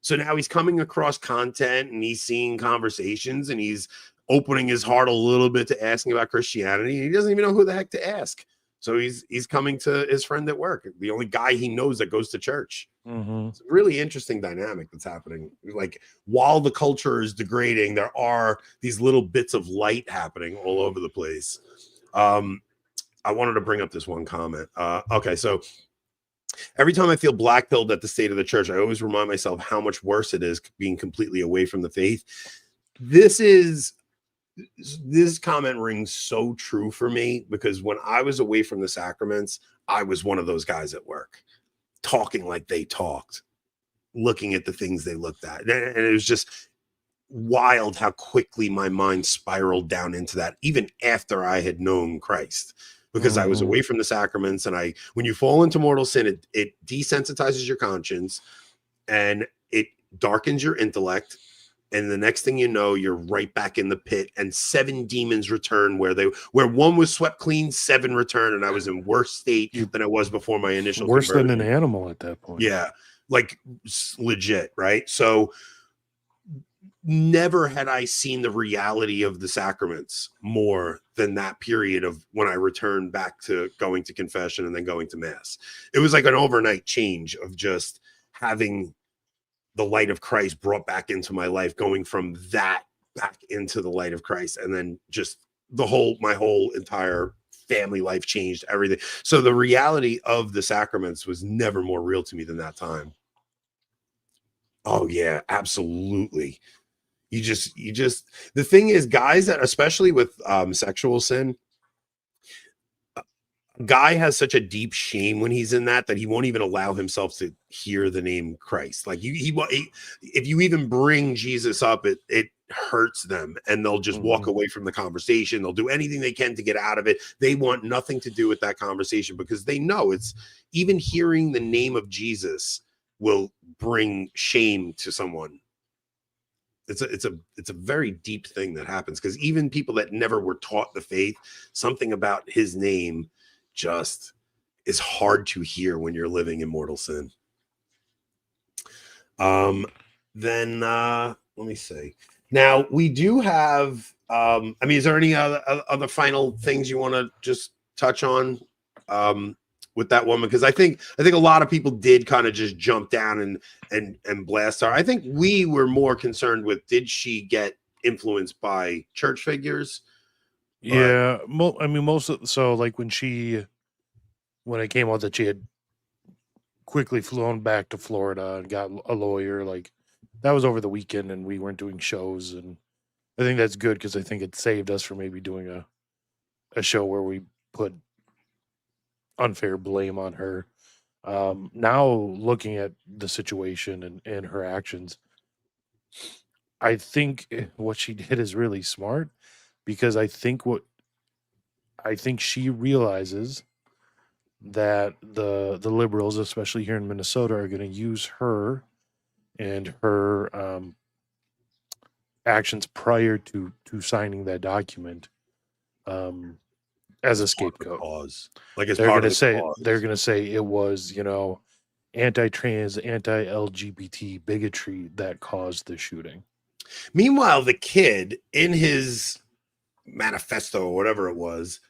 So now he's coming across content, and he's seeing conversations, and he's opening his heart a little bit to asking about Christianity. He doesn't even know who the heck to ask. So he's coming to his friend at work, the only guy he knows that goes to church. Mm-hmm. It's a really interesting dynamic that's happening. Like, while the culture is degrading, there are these little bits of light happening all over the place. I wanted to bring up this one comment. Okay, so every time I feel black-pilled at the state of the church, I always remind myself how much worse it is being completely away from the faith. This comment rings so true for me, because when I was away from the sacraments, I was one of those guys at work, talking like they talked, looking at the things they looked at. And it was just wild how quickly my mind spiraled down into that, even after I had known Christ. Because I was away from the sacraments, and when you fall into mortal sin, it desensitizes your conscience, and it darkens your intellect. And the next thing you know, you're right back in the pit, and 7 demons return where one was swept clean, 7 return, and I was in worse state than I was before my initial Worse conversion. than an animal at that point. Yeah, like legit, right? So never had I seen the reality of the sacraments more than that period of when I returned back to going to confession and then going to mass. It was like an overnight change of just having the light of Christ brought back into my life, going from that back into the light of Christ. And then just my whole entire family life changed, everything. So the reality of the sacraments was never more real to me than that time. Oh yeah, absolutely. You just the thing is, guys, that especially with sexual sin, guy has such a deep shame when he's in that he won't even allow himself to hear the name Christ. Like if you even bring Jesus up, it hurts them, and they'll just walk away from the conversation. They'll do anything they can to get out of it. They want nothing to do with that conversation, because they know it's even hearing the name of Jesus will bring shame to someone. It's a very deep thing that happens, because even people that never were taught the faith, something about his name just is hard to hear when you're living in mortal sin. Then let me see. Now we do have is there any other final things you want to just touch on with that woman? Because I think a lot of people did kind of just jump down and blast her. I think we were more concerned with, did she get influenced by church figures? Yeah, so like when it came out that she had quickly flown back to Florida and got a lawyer, like that was over the weekend, and we weren't doing shows, and I think that's good, because I think it saved us from maybe doing a show where we put unfair blame on her. Now looking at the situation and her actions, I think what she did is really smart, because I think she realizes that the liberals, especially here in Minnesota, are going to use her and her actions prior to signing that document as a scapegoat. Cause. Like as They're part going of to say cause. they're going to say it was, anti-trans, anti-LGBT bigotry that caused the shooting. Meanwhile, the kid in his manifesto or whatever it was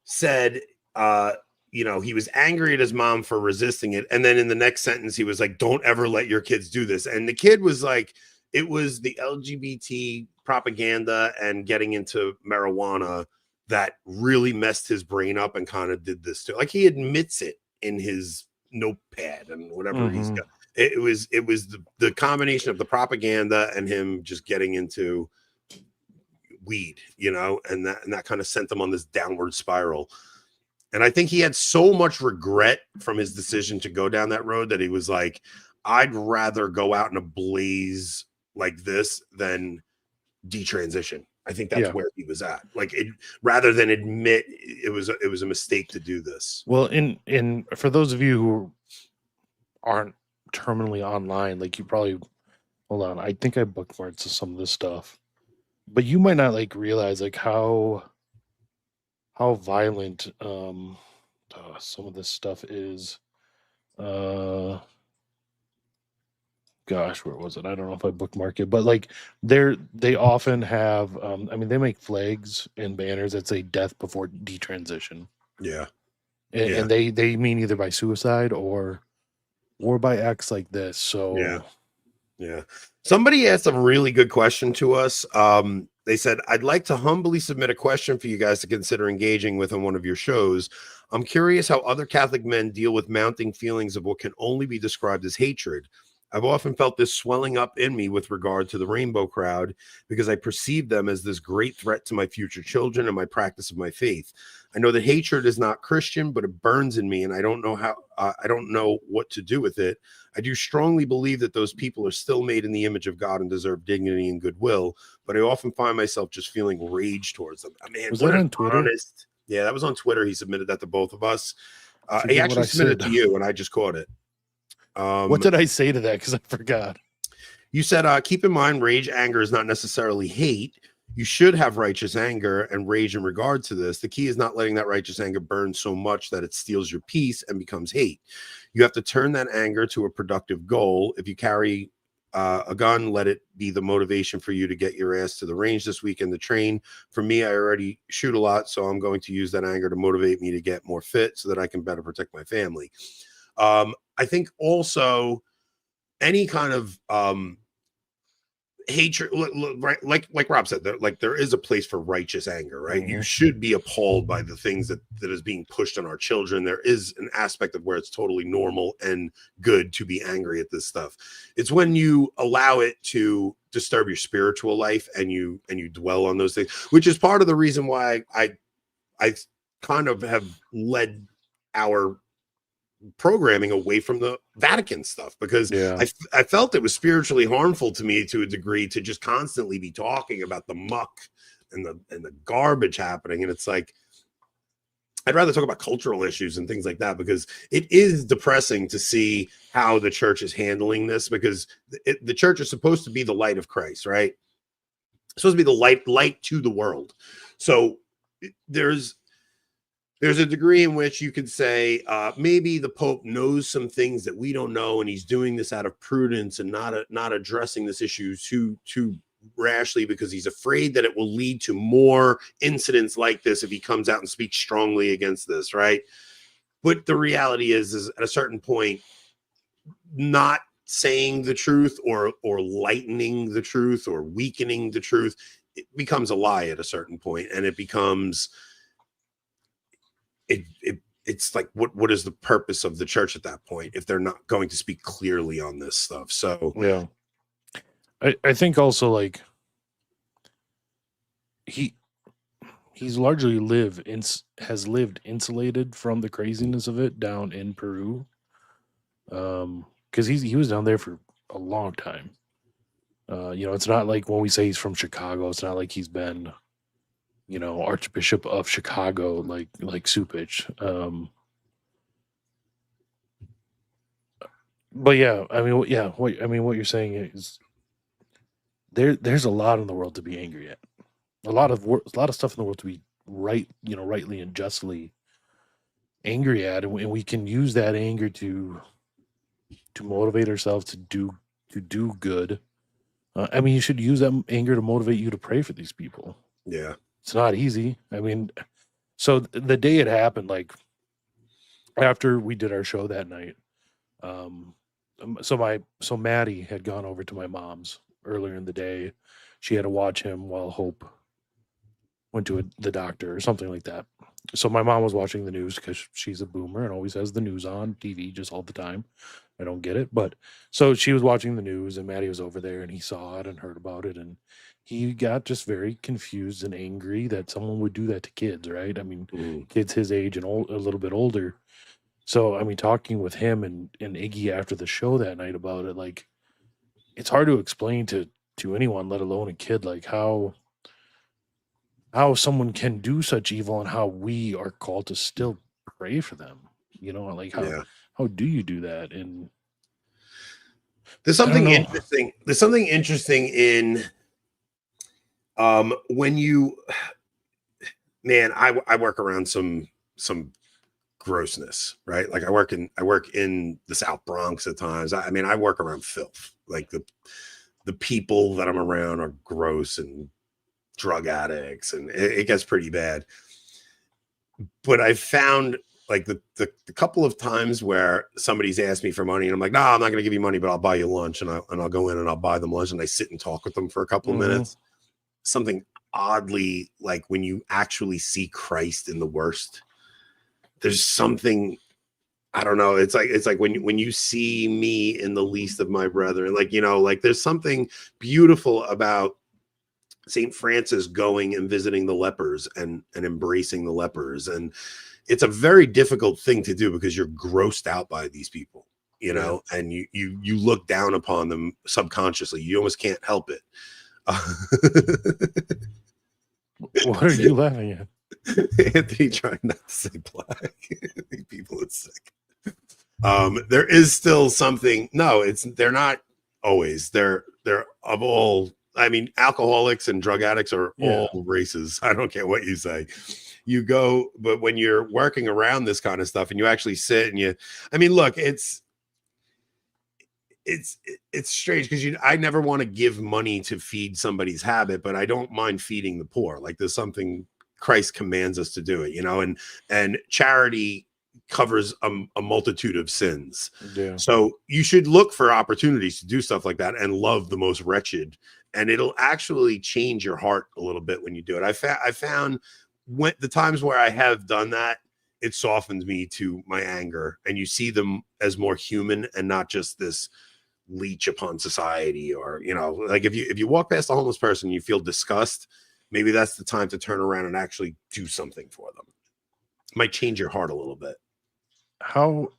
said, he was angry at his mom for resisting it. And then in the next sentence, he was like, don't ever let your kids do this. And the kid was like, it was the LGBT propaganda and getting into marijuana that really messed his brain up and kind of did this too. Like, he admits it in his notepad and whatever he's got. It was the combination of the propaganda and him just getting into weed, and that kind of sent him on this downward spiral. And I think he had so much regret from his decision to go down that road that he was like, I'd rather go out in a blaze like this than detransition. I think that's where he was at. Like, rather than admit it was a mistake to do this. Well, in for those of you who aren't terminally online, like, you probably, hold on, I think I bookmarked some of this stuff, but you might not realize how violent some of this stuff is. Gosh, where was it? I don't know if I bookmarked it, but like they often have I mean, they make flags and banners that say death before detransition. Yeah. And they mean either by suicide or by acts like this. So Yeah. Somebody asked a really good question to us. They said, I'd like to humbly submit a question for you guys to consider engaging with on one of your shows. I'm curious how other Catholic men deal with mounting feelings of what can only be described as hatred. I've often felt this swelling up in me with regard to the rainbow crowd because I perceive them as this great threat to my future children and my practice of my faith. I know that hatred is not Christian, but it burns in me, and I don't know what to do with it. I do strongly believe that those people are still made in the image of God and deserve dignity and goodwill, but I often find myself just feeling rage towards them. I mean, was that on Twitter? Yeah, that was on Twitter. He submitted that to both of us. He Forget what actually I submitted it said. to you, and I just caught it. What did I say to that? Because I forgot. You said, keep in mind, rage, anger is not necessarily hate. You should have righteous anger and rage in regard to this. The key is not letting that righteous anger burn so much that it steals your peace and becomes hate. You have to turn that anger to a productive goal. If you carry a gun, let it be the motivation for you to get your ass to the range this weekend to train. For me, I already shoot a lot, so I'm going to use that anger to motivate me to get more fit so that I can better protect my family. I think also any kind of hatred, right? Like Rob said, there is a place for righteous anger, right? Mm-hmm. You should be appalled by the things that is being pushed on our children. There is an aspect of where it's totally normal and good to be angry at this stuff. It's when you allow it to disturb your spiritual life and you dwell on those things, which is part of the reason why I kind of have led our programming away from the Vatican stuff, because I felt it was spiritually harmful to me to a degree to just constantly be talking about the muck and the garbage happening. And it's like, I'd rather talk about cultural issues and things like that, because it is depressing to see how the church is handling this, because the church is supposed to be the light of Christ, right? It's supposed to be the light to the world. So there's a degree in which you could say maybe the Pope knows some things that we don't know, and he's doing this out of prudence and not addressing this issue too rashly because he's afraid that it will lead to more incidents like this if he comes out and speaks strongly against this, right? But the reality is at a certain point, not saying the truth or lightening the truth or weakening the truth, it becomes a lie at a certain point, and it becomes it's like what is the purpose of the church at that point if they're not going to speak clearly on this stuff? So yeah, I think also, like, he's largely has lived insulated from the craziness of it down in Peru, because he was down there for a long time. It's not like when we say he's from Chicago, it's not like he's been Archbishop of Chicago, like Supich. But yeah, what you're saying is there's a lot in the world to be angry at, a lot of stuff in the world to be rightly and justly angry at, and we can use that anger to motivate ourselves to do good. You should use that anger to motivate you to pray for these people. Yeah. It's not easy. So the day it happened, like after we did our show that night, so Maddie had gone over to my mom's earlier in the day. She had to watch him while Hope went to the doctor or something like that. So my mom was watching the news because she's a boomer and always has the news on TV just all the time. I don't get it. But so she was watching the news, and Maddie was over there, and he saw it and heard about it, and he got just very confused and angry that someone would do that to kids, right? Kids his age and a little bit older. So, talking with him and Iggy after the show that night about it, like, it's hard to explain to anyone, let alone a kid, like how someone can do such evil and how we are called to still pray for them. How do you do that? And there's something interesting. There's something interesting in when you, man, I work around some grossness, right? Like I work in the South Bronx at times. I mean, I work around filth. Like the people that I'm around are gross and drug addicts, and it gets pretty bad. But I found like the couple of times where somebody's asked me for money and I'm like, no, I'm not going to give you money, but I'll buy you lunch, and I'll go in and I'll buy them lunch, and I sit and talk with them for a couple of minutes. Something oddly, like when you actually see Christ in the worst, there's something, I don't know. It's like when you see me in the least of my brethren, like, you know, like there's something beautiful about St. Francis going and visiting the lepers and embracing the lepers. And it's a very difficult thing to do because you're grossed out by these people, you know, and you look down upon them subconsciously. You almost can't help it. What are you laughing at? Anthony trying not to say black. These people are sick. There is still something. No, they're not always. They're of all. I mean, alcoholics and drug addicts are all races. I don't care what you say. You go, but when you're working around this kind of stuff and you actually sit and I mean, look, it's strange because I never want to give money to feed somebody's habit, but I don't mind feeding the poor. Like there's something Christ commands us to do it, you know, and charity covers a multitude of sins. Yeah. So you should look for opportunities to do stuff like that and love the most wretched, and it'll actually change your heart a little bit when you do it. I found when the times where I have done that, it softens me to my anger, and you see them as more human and not just this leech upon society, or, you know, like if you walk past a homeless person and you feel disgust, maybe that's the time to turn around and actually do something for them. It might change your heart a little bit. How,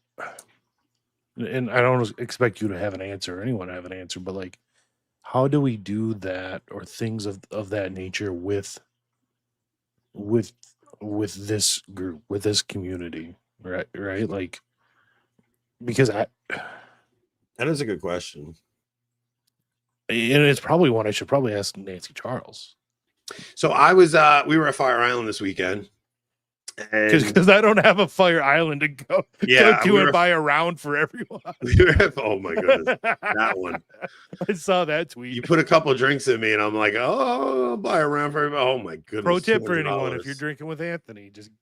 and I don't expect you to have an answer or anyone to have an answer, but like, how do we do that or things of that nature with this group, with this community, right? Like, because that is a good question. And it's probably one I should probably ask Nancy Charles. So we were at Fire Island this weekend. Because I don't have a Fire Island to go to and buy a round for everyone. Oh my goodness, that one! I saw that tweet. You put a couple of drinks in me, and I'm like, oh, I'll buy a round for everybody. Oh my goodness! Pro tip for anyone: if you're drinking with Anthony, just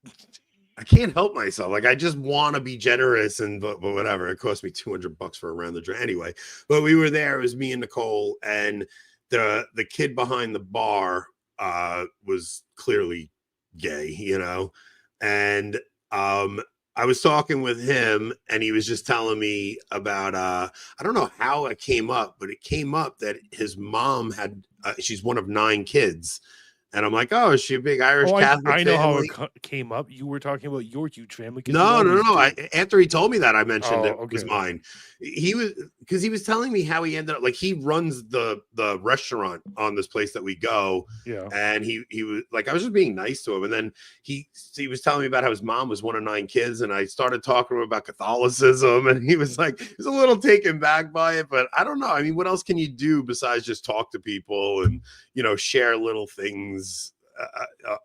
I can't help myself. Like I just want to be generous, but whatever. It cost me $200 for a round of drink anyway. But we were there. It was me and Nicole, and the kid behind the bar was clearly gay, you know. And I was talking with him, and he was just telling me about I don't know how it came up, but it came up that his mom had she's one of 9 kids. And I'm like, oh, is she a big Irish Catholic I know family? how it came up. You were talking about your huge family. No. After he told me that, I mentioned it was mine. He was telling me how he ended up, like, he runs the restaurant on this place that we go. Yeah. And he was like, I was just being nice to him. And then he was telling me about how his mom was one of 9 kids. And I started talking to him about Catholicism. And he was like, he was a little taken back by it. But I don't know. I mean, what else can you do besides just talk to people and, you know, share little things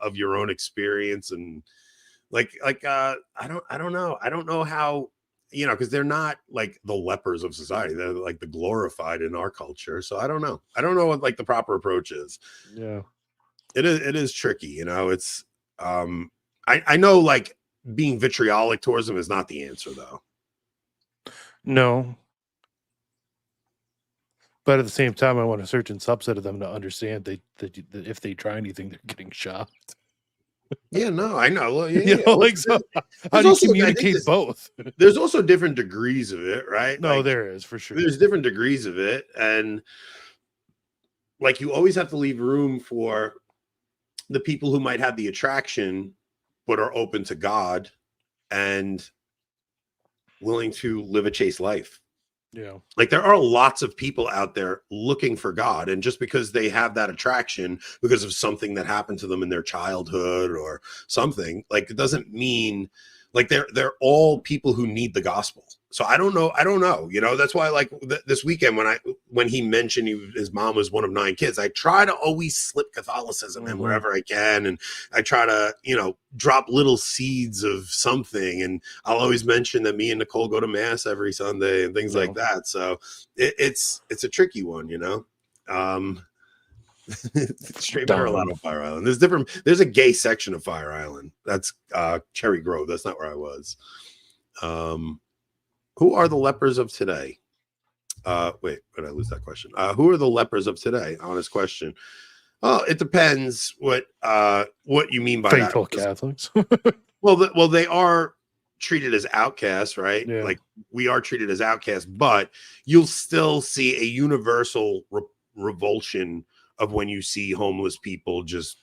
of your own experience? And like I don't know how, you know, because they're not like the lepers of society. They're like the glorified in our culture. So I don't know what like the proper approach is. Yeah, it is tricky, you know. It's I know like being vitriolic towards them is not the answer though. No. But at the same time, I want a certain subset of them to understand that if they try anything, they're getting shot. Yeah, no, I know. Well, you know, like, so how do you communicate both? There's also different degrees of it, right? No, like, there is, for sure. There's different degrees of it. And like, you always have to leave room for the people who might have the attraction, but are open to God and willing to live a chaste life. Yeah. Like there are lots of people out there looking for God, and just because they have that attraction because of something that happened to them in their childhood or something, like it doesn't mean like they're all people who need the gospel. So I don't know, you know. That's why like this weekend when when he mentioned his mom was one of 9 kids, I try to always slip Catholicism in wherever I can. And I try to, drop little seeds of something. And I'll always mention that me and Nicole go to mass every Sunday and things like that. So it's a tricky one, straight better a lot of Fire Island. There's a gay section of Fire Island. That's Cherry Grove. That's not where I was. Who are the lepers of today? Wait, did I lose that question? Who are the lepers of today? Honest question. Oh, it depends what you mean by faithful that. Catholics. well, they are treated as outcasts, right? Yeah. Like we are treated as outcasts, but you'll still see a universal revulsion of when you see homeless people just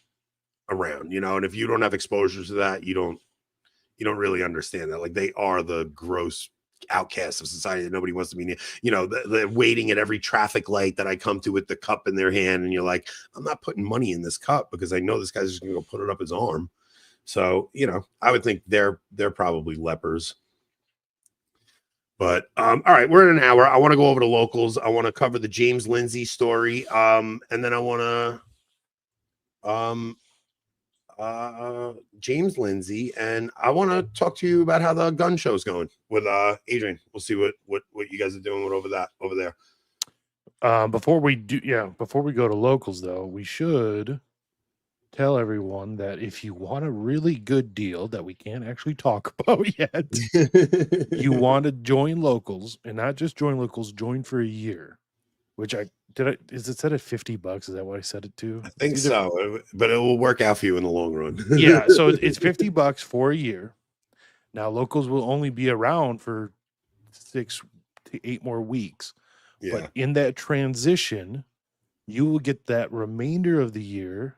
around, and if you don't have exposure to that, you don't really understand that. Like they are the gross outcasts of society that nobody wants to be near. They're waiting at every traffic light that I come to with the cup in their hand, and you're like, I'm not putting money in this cup because I know this guy's just gonna go put it up his arm. So I would think they're probably lepers. But all right, we're in an hour. I want to go over the locals. I want to cover the James Lindsay story, and then I want to James Lindsay, and I want to talk to you about how the gun show's going with Adrian. We'll see what you guys are doing over there. Before we go to locals though, we should tell everyone that if you want a really good deal that we can't actually talk about yet, you want to join locals, and not just join locals, join for a year. Which is it set at $50? Is that what I set it to? I think so, but it will work out for you in the long run. Yeah, so it's $50 for a year. Now locals will only be around for 6 to 8 more weeks. Yeah. But in that transition, you will get that remainder of the year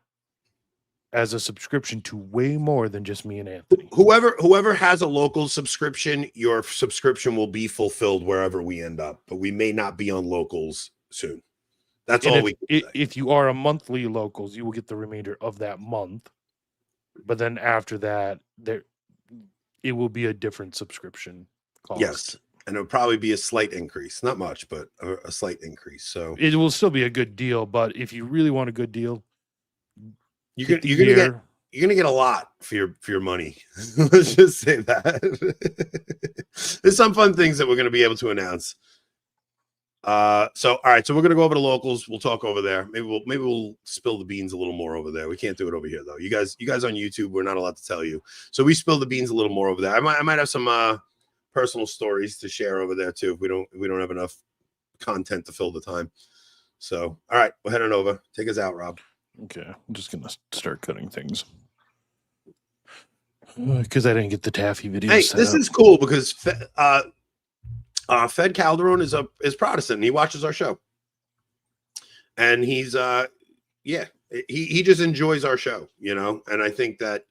as a subscription to way more than just me and Anthony. Whoever has a local subscription, your subscription will be fulfilled wherever we end up, but we may not be on locals soon. That's and all if, we can say. If you are a monthly locals, you will get the remainder of that month. But then after that, it will be a different subscription cost. Yes. And it'll probably be a slight increase. Not much, but a slight increase. So it will still be a good deal, but if you really want a good deal, you're gonna get a lot for your money. Let's just say that. There's some fun things that we're gonna be able to announce. So all right, so we're gonna go over to locals. We'll talk over there. Maybe we'll spill the beans a little more over there. We can't do it over here though. You guys on YouTube, we're not allowed to tell you. So we spill the beans a little more over there. I might have some personal stories to share over there too if we don't have enough content to fill the time. So all right, we're heading over. Take us out, Rob. Okay, I'm just gonna start cutting things because I didn't get the taffy video. Hey, this is cool because Fed Calderon is Protestant and he watches our show, and he's he just enjoys our show, and I think that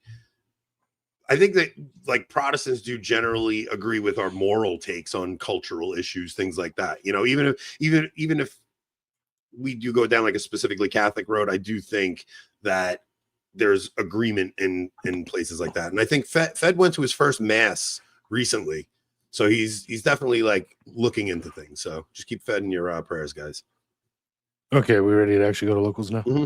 like Protestants do generally agree with our moral takes on cultural issues, things like that. Even if we do go down like a specifically Catholic road, I do think that there's agreement in places like that. And I think Fed went to his first mass recently, so he's definitely like looking into things. So just keep Fed in your prayers, guys. Okay, we ready to actually go to locals now? Mm-hmm.